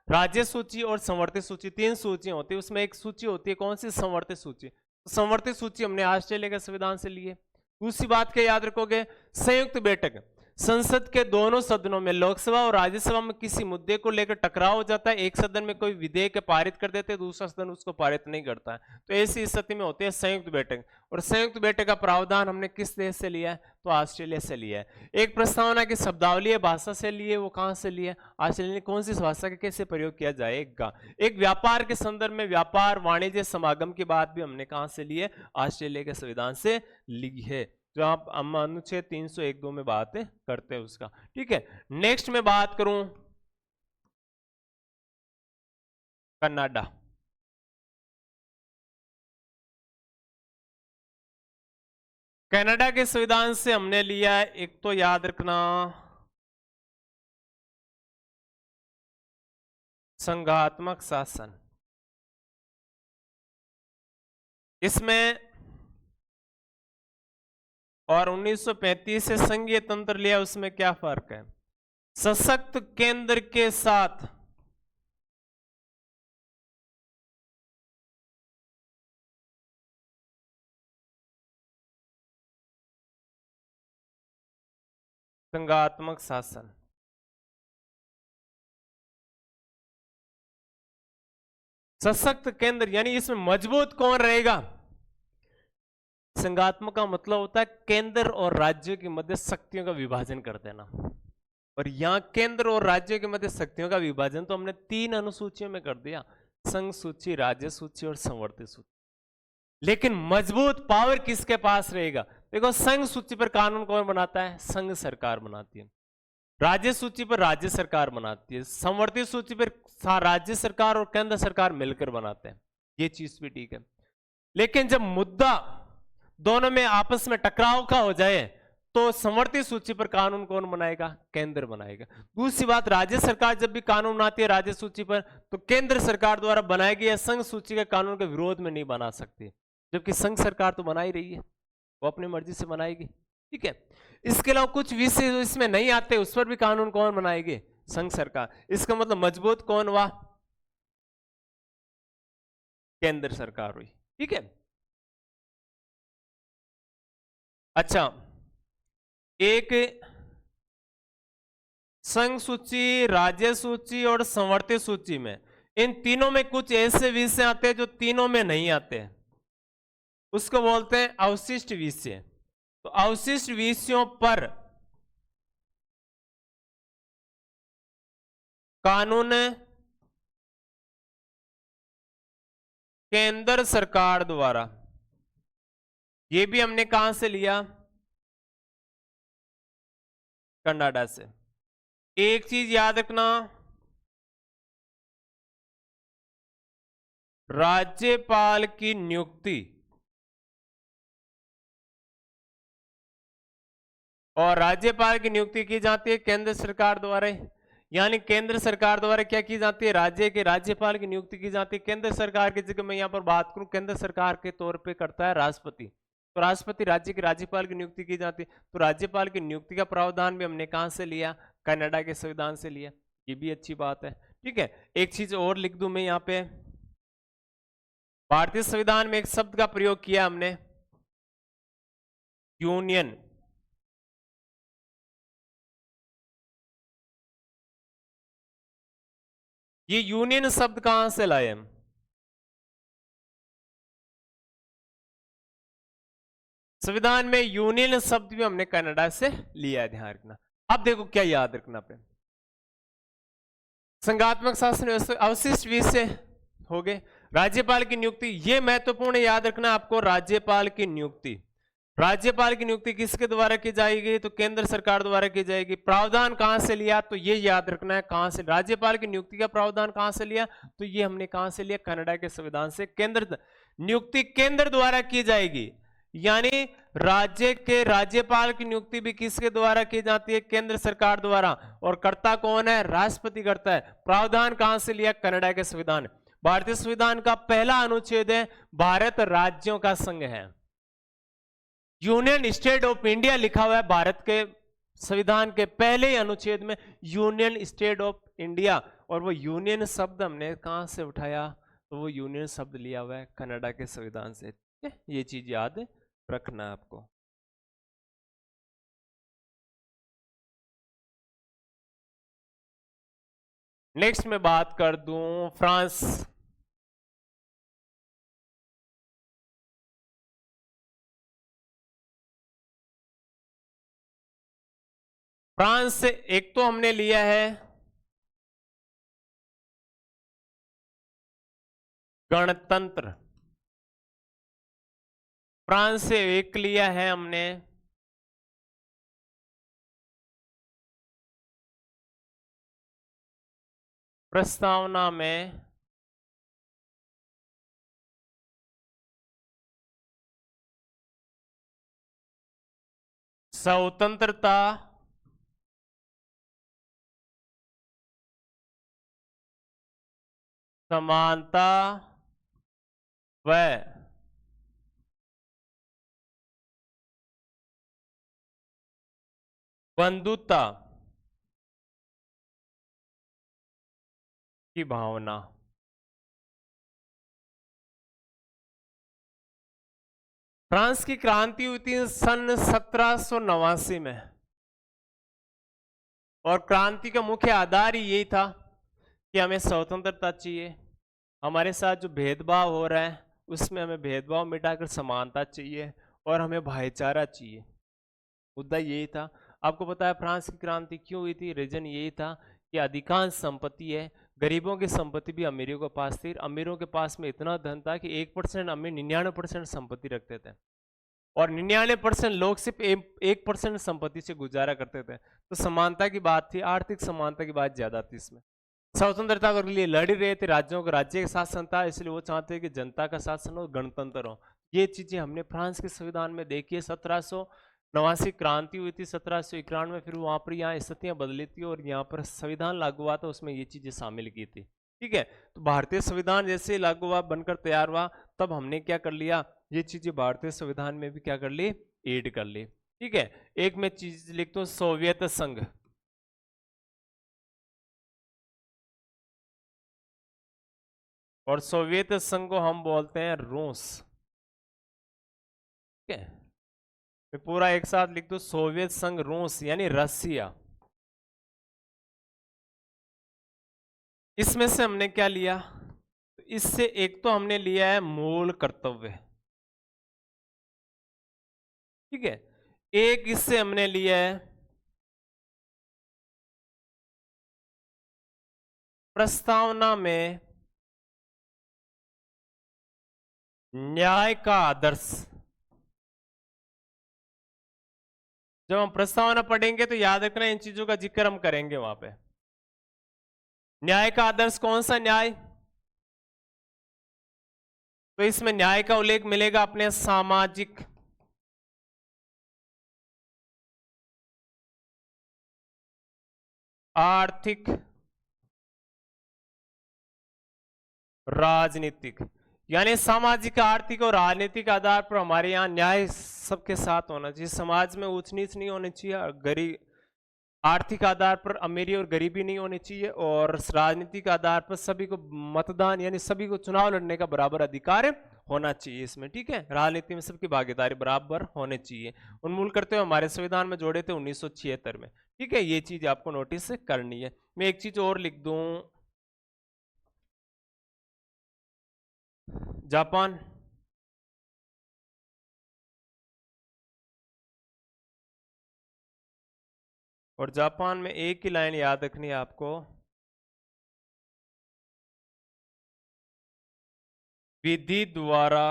राज्य सूची और संवर्ती सूची, तीन सूचियां होती है। उसमें एक सूची होती है कौन सी? संवर्ती सूची। संवर्ती सूची हमने ऑस्ट्रेलिया के संविधान से ली है। दूसरी बात क्या याद रखोगे? संयुक्त बैठक, संसद के दोनों सदनों में, लोकसभा और राज्यसभा में किसी मुद्दे को लेकर टकराव हो जाता है, एक सदन में कोई विधेयक पारित कर देते हैं, दूसरा सदन उसको पारित नहीं करता है, तो ऐसी स्थिति में होती है संयुक्त बैठक। और संयुक्त बैठक का प्रावधान हमने किस देश से लिया है? तो ऑस्ट्रेलिया से लिया है। एक प्रस्तावना की शब्दावली है, भाषा से लिए, वो कहां से लिए? ऑस्ट्रेलिया ने। कौन सी भाषा का कैसे प्रयोग किया जाएगा? एक व्यापार के संदर्भ में व्यापार वाणिज्य समागम की बात भी हमने कहां से ली है? ऑस्ट्रेलिया के संविधान से ली है, जो आप अनुच्छेद 301(2) में बात करते हैं उसका, ठीक है। नेक्स्ट में बात करूं कनाडा। कनाडा के संविधान से हमने लिया है, एक तो याद रखना संघात्मक शासन। इसमें और 1935 से संघीय तंत्र लिया, उसमें क्या फर्क है? सशक्त केंद्र के साथ संघात्मक शासन। सशक्त केंद्र यानी इसमें मजबूत कौन रहेगा? संघात्मक का मतलब होता है केंद्र और राज्यों के मध्य शक्तियों का विभाजन कर देना, और यहां केंद्र और राज्यों के मध्य शक्तियों का विभाजन तो हमने 3 अनुसूचियों में कर दिया, संघ सूची, राज्य सूची और संवर्ती सूची। लेकिन मजबूत पावर किसके पास रहेगा? देखो, संघ सूची पर कानून कौन बनाता है? संघ सरकार बनाती है। राज्य सूची पर राज्य सरकार बनाती है। संवर्ती सूची पर राज्य सरकार और केंद्र सरकार मिलकर बनाते हैं। ये चीज भी ठीक है। लेकिन जब मुद्दा दोनों में आपस में टकराव का हो जाए, तो संवर्ती सूची पर कानून कौन बनाएगा? केंद्र बनाएगा। दूसरी बात, राज्य सरकार जब भी कानून बनाती है राज्य सूची पर, तो केंद्र सरकार द्वारा बनाए गए संघ सूची के कानून के विरोध में नहीं बना सकती, जबकि संघ सरकार तो बना ही रही है, वो अपनी मर्जी से बनाएगी, ठीक है। इसके अलावा कुछ विषय जो इसमें नहीं आते, उस पर भी कानून कौन बनाएगी? संघ सरकार। इसका मतलब मजबूत कौन हुआ? केंद्र सरकार हुई, ठीक है। अच्छा, एक संघ सूची, राज्य सूची और संवर्ती सूची में इन तीनों में कुछ ऐसे विषय आते हैं जो तीनों में नहीं आते, उसको बोलते हैं अवशिष्ट विषय। तो अवशिष्ट विषयों पर कानून केंद्र सरकार द्वारा, ये भी हमने कहां से लिया? कनाडा से। एक चीज याद रखना, राज्यपाल की नियुक्ति और राज्यपाल की नियुक्ति की जाती है केंद्र सरकार द्वारा, यानी केंद्र सरकार द्वारा क्या की जाती है? राज्य के राज्यपाल की नियुक्ति की जाती है। केंद्र सरकार की जगह मैं यहां पर बात करूं, केंद्र सरकार के तौर पे करता है राष्ट्रपति, तो राष्ट्रपति राज्य के राज्यपाल की नियुक्ति की जाती है। तो राज्यपाल की नियुक्ति का प्रावधान भी हमने कहां से लिया? कनाडा के संविधान से लिया। ये भी अच्छी बात है, ठीक है। एक चीज और लिख दूं मैं यहाँ पे, भारतीय संविधान में एक शब्द का प्रयोग किया हमने, यूनियन। ये यूनियन शब्द कहां से लाए हम? संविधान में यूनियन शब्द भी हमने कनाडा से लिया है, ध्यान रखना। अब देखो क्या याद रखना पे, संघात्मक शासन व्यवस्था, अवशिष्ट विषय हो गए, राज्यपाल की नियुक्ति, ये महत्वपूर्ण याद रखना आपको, राज्यपाल की नियुक्ति। राज्यपाल की नियुक्ति किसके द्वारा की जाएगी? तो केंद्र सरकार द्वारा की जाएगी। प्रावधान कहां से लिया? तो ये याद रखना है, कहां से राज्यपाल की नियुक्ति का प्रावधान कहां से लिया? तो ये हमने कहां से लिया? कनाडा के संविधान से। केंद्र नियुक्ति केंद्र द्वारा की जाएगी, यानी राज्य के राज्यपाल की नियुक्ति भी किसके द्वारा की जाती है? केंद्र सरकार द्वारा। और कर्ता कौन है? राष्ट्रपति करता है। प्रावधान कहां से लिया? कनाडा के संविधान। भारतीय संविधान का पहला अनुच्छेद है भारत राज्यों का संघ है। यूनियन स्टेट ऑफ इंडिया लिखा हुआ है भारत के संविधान के पहले ही अनुच्छेद में, यूनियन स्टेट ऑफ इंडिया। और वो यूनियन शब्द हमने कहां से उठाया? तो वो यूनियन शब्द लिया हुआ है कनाडा के संविधान से। ये चीज याद रखना है आपको। नेक्स्ट मैं बात कर दूं फ्रांस। फ्रांस से एक तो हमने लिया है गणतंत्र, फ्रांस से एक लिया है हमने प्रस्तावना में स्वतंत्रता समानता व बंधुता की भावना। फ्रांस की क्रांति हुई थी सन 1789 में, और क्रांति का मुख्य आधार ही यही था कि हमें स्वतंत्रता चाहिए, हमारे साथ जो भेदभाव हो रहा है उसमें हमें भेदभाव मिटाकर समानता चाहिए, और हमें भाईचारा चाहिए। मुद्दा यही था। आपको पता है फ्रांस की क्रांति क्यों हुई थी? रीजन यही था कि अधिकांश संपत्ति है, गरीबों की संपत्ति भी अमीरों के पास थी। अमीरों के पास में इतना धन था कि 1% अमीर 99% संपत्ति रखते थे, और 99% लोग सिर्फ 1% संपत्ति से गुजारा करते थे। तो समानता की बात थी, आर्थिक समानता की बात ज्यादा थी इसमें। स्वतंत्रता के लिए लड़ रहे थे, राज्यों का राज्य का शासन था, इसलिए वो चाहते हैं कि जनता का शासन हो, गणतंत्र हो। ये चीजें हमने फ्रांस के संविधान में देखी है। 1789 क्रांति हुई थी, 1791 फिर वहां पर यहाँ स्थितियां बदली थी और यहाँ पर संविधान लागू हुआ था, उसमें ये चीजें शामिल की थी। ठीक है, तो भारतीय संविधान जैसे लागू हुआ, बनकर तैयार हुआ, तब हमने क्या कर लिया, ये चीजें भारतीय संविधान में भी क्या कर ली, ऐड कर ली। ठीक है, एक मैं चीज लिखता हूँ, सोवियत संघ। और सोवियत संघ को हम बोलते हैं रूस। ठीक है, मैं पूरा एक साथ लिख दूं, सोवियत संघ रूस यानी रसिया। इसमें से हमने क्या लिया, इससे एक तो हमने लिया है मूल कर्तव्य, ठीक है, एक इससे हमने लिया है प्रस्तावना में न्याय का आदर्श। जब हम प्रस्तावना पढ़ेंगे तो याद रखना इन चीजों का जिक्र हम करेंगे वहां पे। न्याय का आदर्श कौन सा न्याय, तो इसमें न्याय का उल्लेख मिलेगा अपने सामाजिक, आर्थिक, राजनीतिक, यानी सामाजिक, आर्थिक और राजनीतिक आधार पर हमारे यहाँ न्याय सबके साथ होना चाहिए। समाज में ऊंच नीच नहीं होनी चाहिए, गरीब, आर्थिक आधार पर अमीरी और गरीबी नहीं होनी चाहिए, और राजनीतिक आधार पर सभी को मतदान यानी सभी को चुनाव लड़ने का बराबर अधिकार होना चाहिए इसमें, ठीक है। राजनीति में सबकी भागीदारी बराबर होने चाहिए। उन्मूल करते हुए हमारे संविधान में जोड़े थे 1976 में, ठीक है। ये चीज आपको नोटिस करनी है। मैं एक चीज और लिख दूं, जापान, और जापान में एक ही लाइन याद रखनी है आपको, विधि द्वारा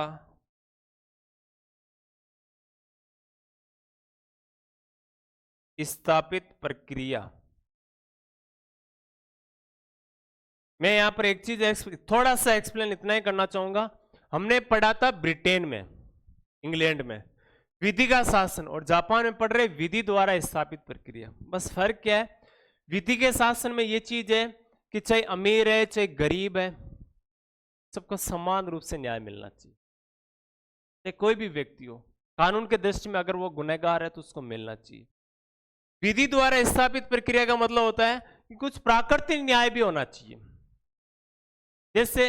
स्थापित प्रक्रिया। मैं यहां पर एक चीज थोड़ा सा एक्सप्लेन इतना ही करना चाहूंगा। हमने पढ़ा था ब्रिटेन में, इंग्लैंड में विधि का शासन, और जापान में पढ़ रहे विधि द्वारा स्थापित प्रक्रिया। बस फर्क क्या है, विधि के शासन में ये चीज है कि चाहे अमीर है चाहे गरीब है, सबको समान रूप से न्याय मिलना चाहिए। चाहे कोई भी व्यक्ति हो, कानून के दृष्टि में अगर वो गुनहगार है तो उसको मिलना चाहिए। विधि द्वारा स्थापित प्रक्रिया का मतलब होता है कि कुछ प्राकृतिक न्याय भी होना चाहिए। जैसे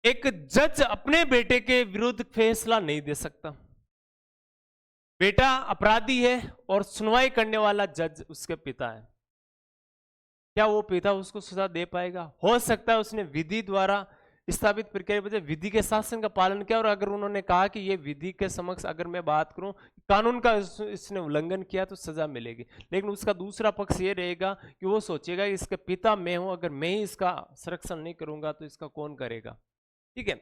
एक जज अपने बेटे के विरुद्ध फैसला नहीं दे सकता, बेटा अपराधी है और सुनवाई करने वाला जज उसके पिता है, क्या वो पिता उसको सजा दे पाएगा? हो सकता है उसने विधि द्वारा स्थापित प्रक्रिया वजह विधि के शासन का पालन किया, और अगर उन्होंने कहा कि ये विधि के समक्ष अगर मैं बात करूं कानून का इसने उल्लंघन किया तो सजा मिलेगी, लेकिन उसका दूसरा पक्ष ये रहेगा कि वो सोचेगा कि इसके पिता मैं हूं, अगर मैं ही इसका संरक्षण नहीं करूंगा तो इसका कौन करेगा, ठीक है।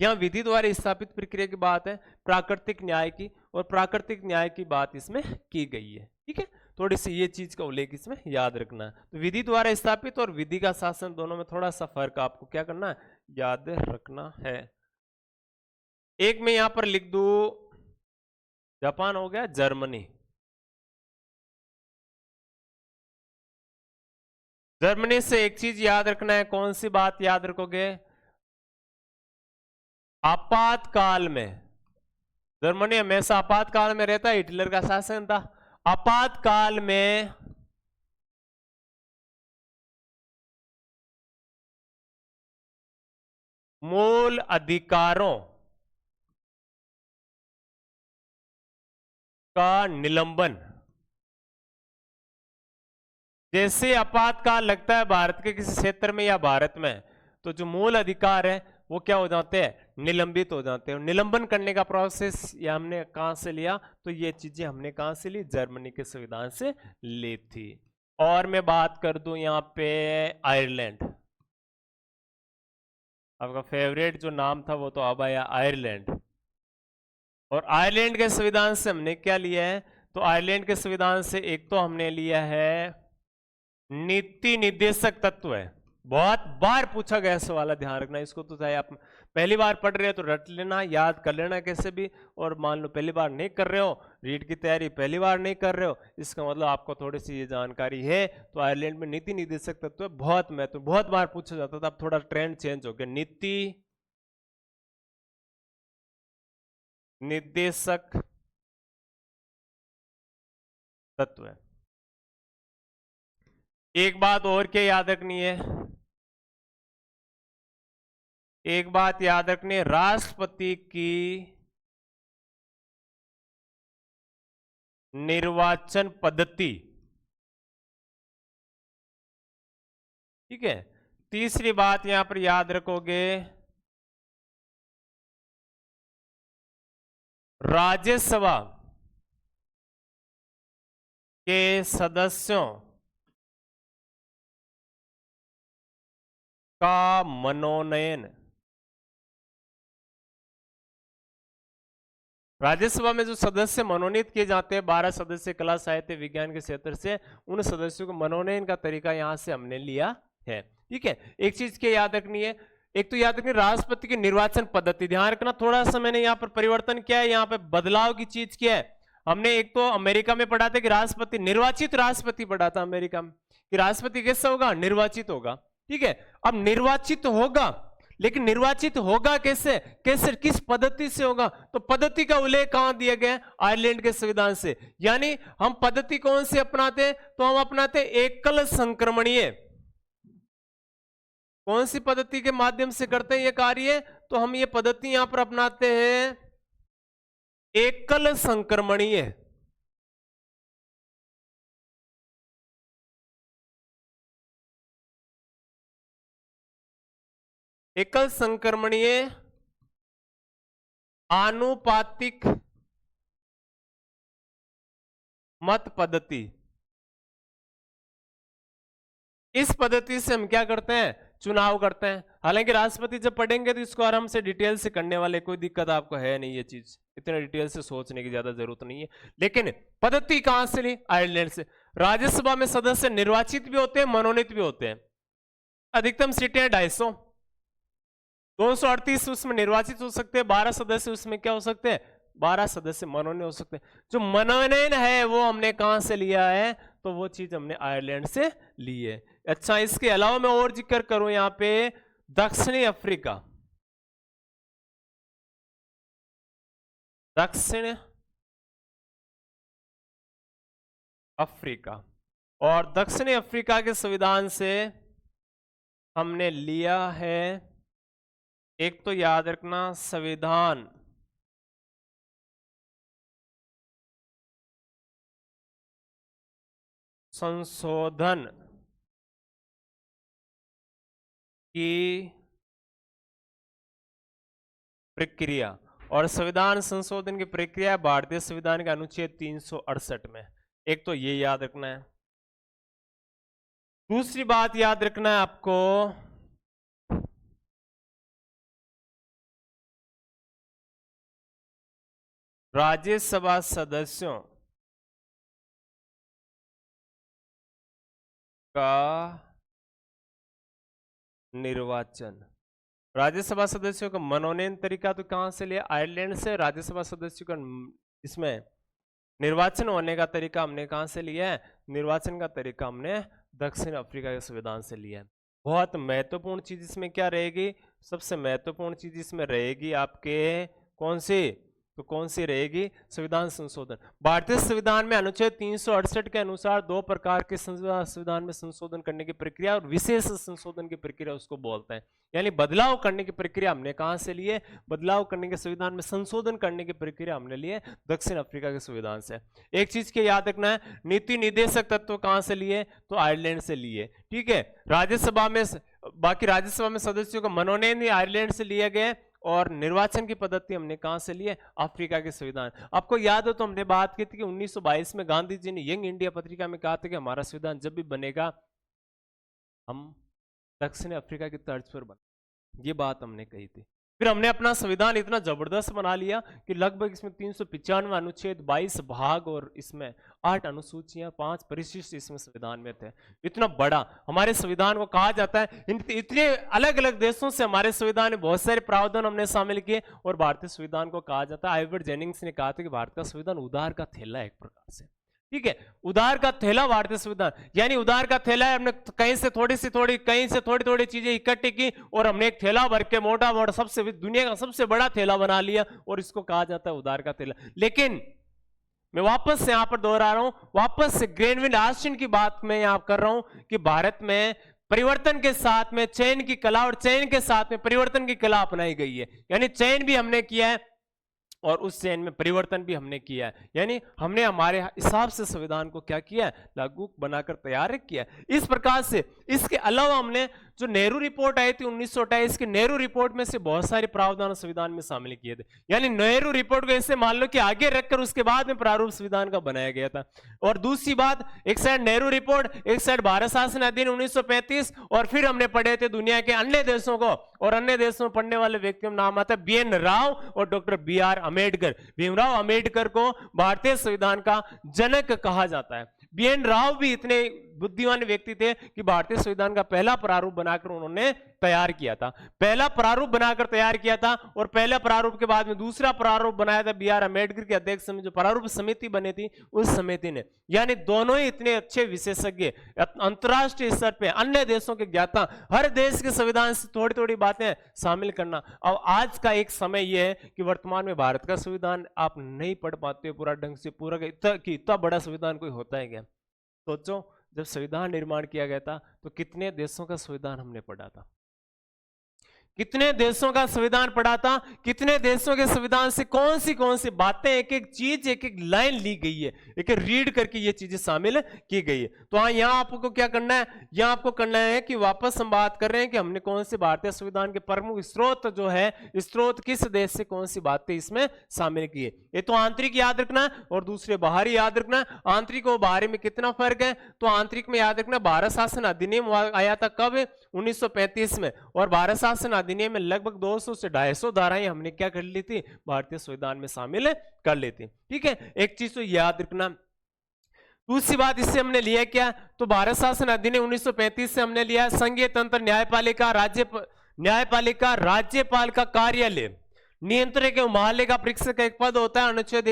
यहां विधि द्वारा स्थापित प्रक्रिया की बात है, प्राकृतिक न्याय की, और प्राकृतिक न्याय की बात इसमें की गई है, ठीक है। थोड़ी सी ये चीज का उल्लेख इसमें याद रखना है। तो विधि द्वारा स्थापित और विधि का शासन दोनों में थोड़ा सा फर्क आपको क्या करना है, याद रखना है। एक में यहां पर लिख दू, जापान हो गया, जर्मनी। जर्मनी से एक चीज याद रखना है, कौन सी बात याद रखोगे, आपातकाल में, जर्मनी हमेशा आपातकाल में रहता है, हिटलर का शासन था। आपातकाल में मूल अधिकारों का निलंबन। जैसे आपातकाल लगता है भारत के किसी क्षेत्र में या भारत में, तो जो मूल अधिकार है वो क्या हो जाते हैं, निलंबित हो जाते हैं। निलंबन करने का प्रोसेस ये हमने कहां से लिया, तो ये चीजें हमने कहां से ली, जर्मनी के संविधान से ली थी। और मैं बात कर दूं यहां पे आयरलैंड, आपका फेवरेट जो नाम था वो तो अब आया आयरलैंड। और आयरलैंड के संविधान से हमने क्या लिया है, तो आयरलैंड के संविधान से एक तो हमने लिया है नीति निर्देशक तत्व है। बहुत बार पूछा गया सवाल है, ध्यान रखना इसको। तो चाहे आप पहली बार पढ़ रहे हो तो रट लेना, याद कर लेना कैसे भी, और मान लो पहली बार नहीं कर रहे हो, रीड की तैयारी पहली बार नहीं कर रहे हो, इसका मतलब आपको थोड़ी सी ये जानकारी है। तो आयरलैंड में नीति निर्देशक तत्व बहुत महत्व, बहुत बार पूछा जाता था, अब थोड़ा ट्रेंड चेंज हो गया। नीति निर्देशक तत्व है। एक बात और क्या याद रखनी है, एक बात याद रखनी है, राष्ट्रपति की निर्वाचन पद्धति ठीक है। तीसरी बात यहां पर याद रखोगे, राज्यसभा के सदस्यों का मनोनयन, राज्यसभा में जो सदस्य मनोनीत किए जाते हैं 12 सदस्य कला साहित्य विज्ञान के क्षेत्र से, उन सदस्यों को मनोनयन का तरीका यहां से हमने लिया है। ठीक है, एक चीज क्या याद रखनी है, एक तो याद रखनी राष्ट्रपति की निर्वाचन पद्धति, ध्यान रखना थोड़ा सा मैंने यहाँ पर परिवर्तन किया है, यहाँ पे बदलाव की चीज क्या है। हमने एक तो अमेरिका में पढ़ा था कि राष्ट्रपति, निर्वाचित राष्ट्रपति पढ़ा था अमेरिका में, कि राष्ट्रपति कैसा होगा, निर्वाचित होगा। ठीक है, अब निर्वाचित होगा, लेकिन निर्वाचित होगा कैसे, कैसे किस पद्धति से होगा, तो पद्धति का उल्लेख कहां दिया गया, आयरलैंड के संविधान से। यानी हम पद्धति कौन सी अपनाते, तो हम अपनाते एकल संक्रमणीय। कौन सी पद्धति के माध्यम से करते हैं ये कार्य, तो हम ये पद्धति यहां पर अपनाते हैं एकल संक्रमणीय। एकल संक्रमणीय आनुपातिक मत पद्धति। इस पद्धति से हम क्या करते हैं, चुनाव करते हैं। हालांकि राष्ट्रपति जब पढ़ेंगे तो इसको आराम से डिटेल से करने वाले, कोई दिक्कत आपको है नहीं, ये चीज इतना डिटेल से सोचने की ज्यादा जरूरत नहीं है। लेकिन पद्धति कहां से ली, आयरलैंड से। राज्यसभा में सदस्य निर्वाचित भी होते हैं, मनोनीत भी होते हैं। अधिकतम सीटें 250, 238 उसमें निर्वाचित हो सकते हैं, 12 सदस्य उसमें क्या हो सकते हैं, 12 सदस्य मनोनयन हो सकते हैं। जो मनोनयन है वो हमने कहां से लिया है, तो वो चीज हमने आयरलैंड से ली है। अच्छा, इसके अलावा मैं और जिक्र करूं यहां पे, दक्षिणी अफ्रीका, दक्षिण अफ्रीका, और दक्षिणी अफ्रीका के संविधान से हमने लिया है, एक तो याद रखना संविधान संशोधन की प्रक्रिया। और संविधान संशोधन की प्रक्रिया भारतीय संविधान के अनुच्छेद 368 में, एक तो ये याद रखना है। दूसरी बात याद रखना है आपको, राज्यसभा सदस्यों का निर्वाचन, राज्यसभा सदस्यों का मनोनयन तरीका तो कहां से लिया, आयरलैंड से। राज्यसभा सदस्यों का इसमें निर्वाचन होने का तरीका हमने कहां से लिया है, निर्वाचन का तरीका हमने दक्षिण अफ्रीका के संविधान से लिया है। बहुत महत्वपूर्ण चीज इसमें क्या रहेगी, सबसे महत्वपूर्ण चीज इसमें रहेगी आपके कौन सी, तो कौन सी रहेगी, संविधान संशोधन। भारतीय संविधान में अनुच्छेद 368 के अनुसार 2 प्रकार के संविधान में संशोधन करने की प्रक्रिया और विशेष संशोधन की प्रक्रिया उसको बोलते हैं। यानी बदलाव करने की प्रक्रिया हमने कहां से लिए, बदलाव करने के संविधान में संशोधन करने की प्रक्रिया हमने लिए दक्षिण अफ्रीका के संविधान से। एक चीज के याद रखना है, नीति निर्देशक तत्व कहां से लिए, तो आयरलैंड से लिए। ठीक है, राज्यसभा में, बाकी राज्यसभा में सदस्यों का मनोनयन ही आयरलैंड से लिए गए, और निर्वाचन की पद्धति हमने कहां से लिए, अफ्रीका के संविधान। आपको याद हो तो हमने बात की थी कि 1922 में गांधी जी ने यंग इंडिया पत्रिका में कहा था कि हमारा संविधान जब भी बनेगा हम दक्षिण अफ्रीका की तर्ज पर बने, ये बात हमने कही थी। फिर हमने अपना संविधान इतना जबरदस्त बना लिया कि लगभग इसमें 395 अनुच्छेद, 22 भाग और इसमें 8 अनुसूचियां, 5 परिशिष्ट इसमें संविधान में थे। इतना बड़ा हमारे संविधान को कहा जाता है। इतने अलग अलग देशों से हमारे संविधान में बहुत सारे प्रावधान हमने शामिल किए, और भारतीय संविधान को कहा जाता है, आइवर जेनिंग्स ने कहा था कि भारत का संविधान उधार का थैला है एक प्रकार से। ठीक है, उधार का थैला भारतीय संविधान, यानी उधार का थैला है, हमने कहीं से थोड़ी थोड़ी चीजें इकट्ठी की और हमने एक थैला भर के मोटा मोटा सबसे दुनिया का सबसे बड़ा थैला बना लिया, और इसको कहा जाता है उधार का थैला। लेकिन मैं वापस से यहां पर दोहरा रहा हूं, वापस से ग्रेनविल ऑस्टिन की बात मैं यहां कर रहा हूं कि भारत में परिवर्तन के साथ में चयन की कला, और चयन के साथ में परिवर्तन की कला अपनाई गई है। यानी चयन भी हमने किया है, और उस चयन में परिवर्तन भी हमने किया है, यानी हमने हमारे हिसाब से संविधान को क्या किया है, लागू बनाकर तैयार किया है। इस प्रकार से इसके अलावा हमने जो नेहरू रिपोर्ट आई थी 1928 की, नेहरू रिपोर्ट में से बहुत सारे प्रावधान संविधान में शामिल किए थे, यानी नेहरू रिपोर्ट को ऐसे मान लो कि आगे रखकर उसके बाद में प्रारूप संविधान का बनाया गया था। और दूसरी बात, एक साइड नेहरू रिपोर्ट, एक साइड भारत शासन अधिनियम 1935, और फिर हमने पढ़े थे दुनिया के अन्य देशों को, और अन्य देशों में पढ़ने वाले व्यक्तियों का नाम आता है BN राव और डॉक्टर BR अम्बेडकर। भीमराव अम्बेडकर को भारतीय संविधान का जनक कहा जाता है। BN राव भी इतने बुद्धिमान व्यक्ति थे कि भारतीय संविधान का पहला प्रारूप बनाकर उन्होंने तैयार किया था, पहला प्रारूप बनाकर तैयार किया था, और पहला प्रारूप के बाद में दूसरा प्रारूप बनाया था BR अम्बेडकर के अध्यक्ष में, जो प्रारूप समिति बनी थी उस समिति ने। यानी दोनों ही इतने अच्छे विशेषज्ञ, अंतर्राष्ट्रीय स्तर पे अन्य देशों के ज्ञाता, हर देश के संविधान से थोड़ी थोड़ी बातें शामिल करना। अब आज का एक समय यह है कि वर्तमान में भारत का संविधान आप नहीं पढ़ पाते पूरा ढंग से, पूरा इतना बड़ा संविधान कोई होता है क्या? सोचो, जब संविधान निर्माण किया गया था तो कितने देशों का संविधान हमने पढ़ा था, कितने देशों का संविधान पढ़ा था, कितने देशों के संविधान से कौन सी बातें, एक एक चीज, एक एक लाइन ली गई है, एक एक रीड करके ये चीजें शामिल की गई है। तो हाँ, यहाँ आपको क्या करना है, यहाँ आपको करना है कि वापस हम बात कर रहे हैं कि हमने कौन से भारतीय संविधान के प्रमुख स्रोत जो है, स्रोत किस देश से कौन सी बातें इसमें शामिल की है। ये तो आंतरिक याद रखना और दूसरे बाहरी याद रखना। आंतरिक और बाहरी में कितना फर्क है, तो आंतरिक में याद रखना, भारत शासन अधिनियम आया था कब, 1935 में, और भारत शासन अधिनियम में लगभग 200 से 250 धाराएं हमने क्या कर ली थी, भारतीय संविधान में शामिल कर ली थी। ठीक है, एक चीज तो याद रखना। दूसरी बात इससे हमने लिया क्या, तो भारत शासन अधिनियम 1935 से हमने लिया संघीय तंत्र, न्यायपालिका, राज्यपाल का कार्यालय, नियंत्रक एवं महालेखा परीक्षक का एक पद होता है, अनुच्छेद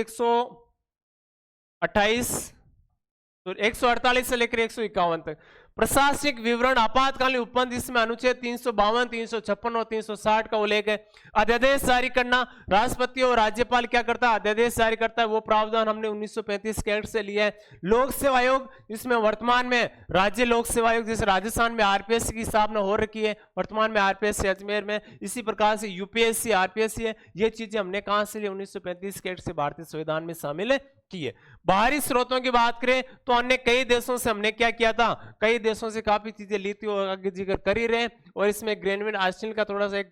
148 से लेकर 151 तक। प्रशासनिक विवरण, आपातकालीन उपबंध, इसमें अनुच्छेद 352, 356 और 360 का उल्लेख है। अध्यादेश जारी करना, राष्ट्रपति और राज्यपाल क्या करता है, अध्यादेश जारी करता है, वो प्रावधान हमने 1935 के एक्ट से लिया है। लोक सेवा आयोग, इसमें वर्तमान में राज्य लोक सेवा आयोग, जैसे राजस्थान में RPSC की स्थापना हो रखी है, वर्तमान में RPSC अजमेर में, इसी प्रकार से UPSC RPSC है। ये चीजें हमने कहां से ली, 1935 के एक्ट से भारतीय संविधान में शामिल की है। बाहरी स्रोतों की बात करें तो अन्य कई देशों से हमने क्या किया था, कई देशों से काफी चीजें ली थी और आगे जिक्र कर ही रहे। और इसमें ग्रेनविन आस्टिन का थोड़ा सा एक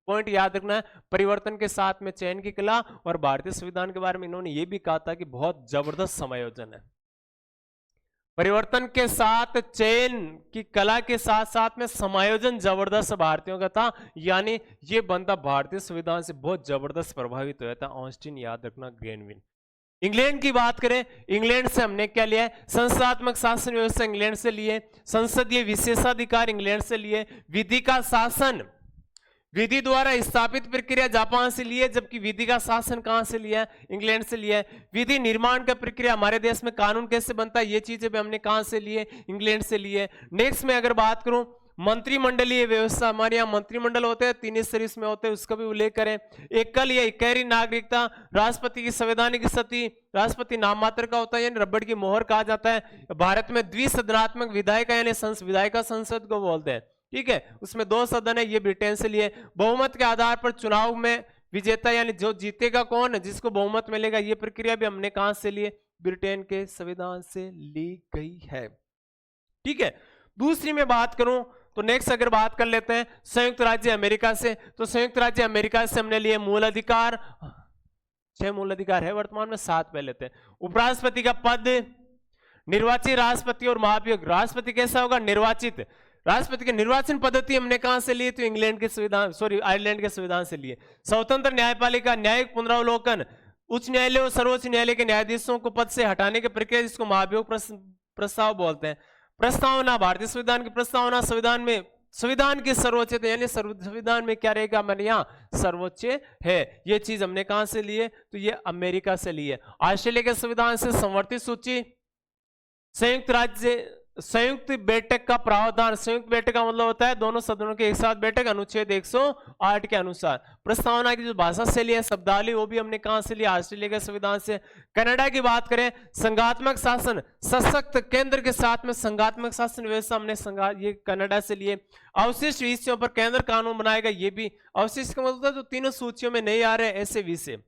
पॉइंट याद रखना है, परिवर्तन के साथ में चयन की कला, और भारतीय संविधान के बारे में इन्होंने ये भी कहा था कि बहुत जबरदस्त समायोजन है। परिवर्तन के साथ चयन की कला के साथ साथ में समायोजन जबरदस्त भारतीयों का था, यानी ये बंदा भारतीय संविधान से बहुत जबरदस्त प्रभावित हुआ था, ऑस्टिन, याद रखना, ग्रेनविन। इंग्लैंड की बात करें, इंग्लैंड से हमने क्या लिया है, संस्थात्मक शासन व्यवस्था इंग्लैंड से लिए, संसदीय विशेषाधिकार इंग्लैंड से लिए, विधि का शासन, विधि द्वारा स्थापित प्रक्रिया जापान से लिए, जबकि विधि का शासन कहां से लिया है, इंग्लैंड से लिया है। विधि निर्माण का प्रक्रिया, हमारे देश में कानून कैसे बनता है, ये चीजें भी हमने कहां से लिए, इंग्लैंड से लिए। नेक्स्ट में अगर बात करूं, मंत्रिमंडलीय व्यवस्था, हमारे यहाँ मंत्रिमंडल होते हैं, 3 स्तरीय में होते हैं, उसका भी उल्लेख करें। एकल या इकहरी नागरिकता, राष्ट्रपति की संवैधानिक स्थिति, राष्ट्रपति नाम मात्र का होता है, यानी रबड़ की मोहर कहा जाता है। भारत में द्विसदनात्मक विधायिका, यानी विधायिका संसद को बोलते हैं, ठीक है, उसमें 2 सदन है, ये ब्रिटेन से लिए। बहुमत के आधार पर चुनाव में विजेता, यानी जो जीतेगा कौन, जिसको बहुमत मिलेगा, ये प्रक्रिया भी हमने कहां से लिए, ब्रिटेन के संविधान से ली गई है। ठीक है, दूसरी में बात करूं तो नेक्स्ट अगर बात कर लेते हैं संयुक्त राज्य अमेरिका से, तो संयुक्त राज्य अमेरिका से हमने लिए मूल अधिकार, 6 मूल अधिकार है वर्तमान में, 7 पहले थे। उपराष्ट्रपति का पद, निर्वाचित राष्ट्रपति और महाभियोग। राष्ट्रपति कैसा होगा, निर्वाचित। राष्ट्रपति की निर्वाचन पद्धति हमने कहां से ली, तो इंग्लैंड के संविधान, आयरलैंड के संविधान से लिए। स्वतंत्र न्यायपालिका, न्यायिक पुनरावलोकन, उच्च न्यायालय और सर्वोच्च न्यायालय के न्यायाधीशों को पद से हटाने की प्रक्रिया, जिसको महाभियोग प्रस्ताव बोलते हैं। प्रस्तावना, भारतीय संविधान की प्रस्तावना, संविधान की सर्वोच्च, यानी संविधान में क्या रहेगा, हमारे यहाँ सर्वोच्च है। ये चीज हमने कहां से लिए, तो ये अमेरिका से लिए। ऑस्ट्रेलिया के संविधान से संवर्धित सूची, संयुक्त बैठक का प्रावधान, संयुक्त बैठक का मतलब होता है दोनों सदनों के एक साथ बैठक, अनुच्छेद 108 के अनुसार। प्रस्तावना की जो भाषा शैली है, शब्दावली, वो भी हमने कहां से लिया, ऑस्ट्रेलिया के संविधान से। कनाडा की बात करें, संघात्मक शासन, सशक्त केंद्र के साथ में संघात्मक शासन व्यवस्था, हमने ये कनाडा से लिए। अवशिष्ट विषयों पर केंद्र कानून बनाएगा, ये भी। अवशिष्ट का मतलब जो तीनों सूचियों में नहीं आ रहे ऐसे विषय।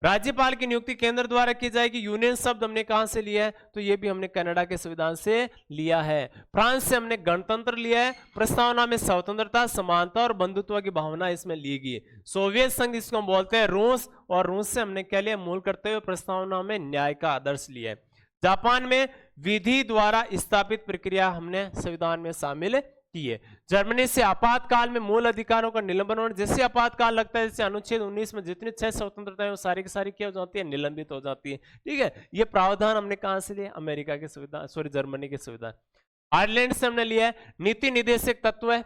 राज्यपाल की नियुक्ति केंद्र द्वारा की जाएगी। यूनियन शब्द हमने कहां से लिया है, तो ये भी हमने कनाडा के संविधान से लिया है। फ्रांस से हमने गणतंत्र लिया है। प्रस्तावना में स्वतंत्रता, समानता और बंधुत्व की भावना इसमें ली गई। सोवियत संघ इसको हम बोलते हैं रूस, और रूस से हमने क्या लिया, मूल करते हुए प्रस्तावना में न्याय का आदर्श लिया है। जापान में विधि द्वारा स्थापित प्रक्रिया हमने संविधान में शामिल की है। जर्मनी से आपातकाल में मूल अधिकारों का निलंबन होना, जैसे आपातकाल लगता है जैसे अनुच्छेद 19 में जितनी 6 स्वतंत्रता है वो सारी की सारी क्या हो जाती है, निलंबित हो जाती है। ठीक है, ये प्रावधान हमने कहां से लिया, अमेरिका के संविधान, सॉरी जर्मनी के संविधान। आयरलैंड से हमने लिया है नीति निर्देशक तत्व है,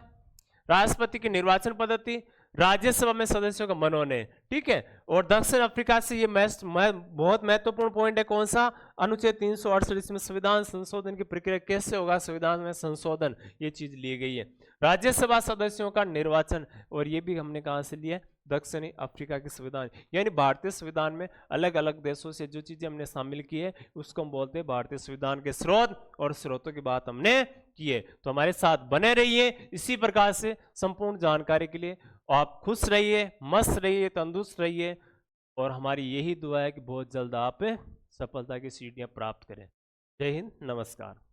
राष्ट्रपति की निर्वाचन पद्धति, राज्यसभा में सदस्यों का मनोनयन। ठीक है, और दक्षिण अफ्रीका से ये बहुत महत्वपूर्ण पॉइंट है, कौन सा, अनुच्छेद 368, इसमें संविधान संशोधन की प्रक्रिया कैसे होगा, संविधान में संशोधन, ये चीज ली गई है। राज्यसभा सदस्यों का निर्वाचन, और ये भी हमने कहां से लिया, दक्षिणी अफ्रीका के संविधान। यानी भारतीय संविधान में अलग अलग देशों से जो चीजें हमने शामिल की है उसको हम बोलते हैं भारतीय संविधान के स्रोत, और स्रोतों की बात हमने की है। तो हमारे साथ बने रहिए इसी प्रकार से संपूर्ण जानकारी के लिए। आप खुश रहिए, मस्त रहिए, तंदुरुस्त रहिए, और हमारी यही दुआ है कि बहुत जल्द आप सफलता की सीढ़ियां प्राप्त करें। जय हिंद, नमस्कार।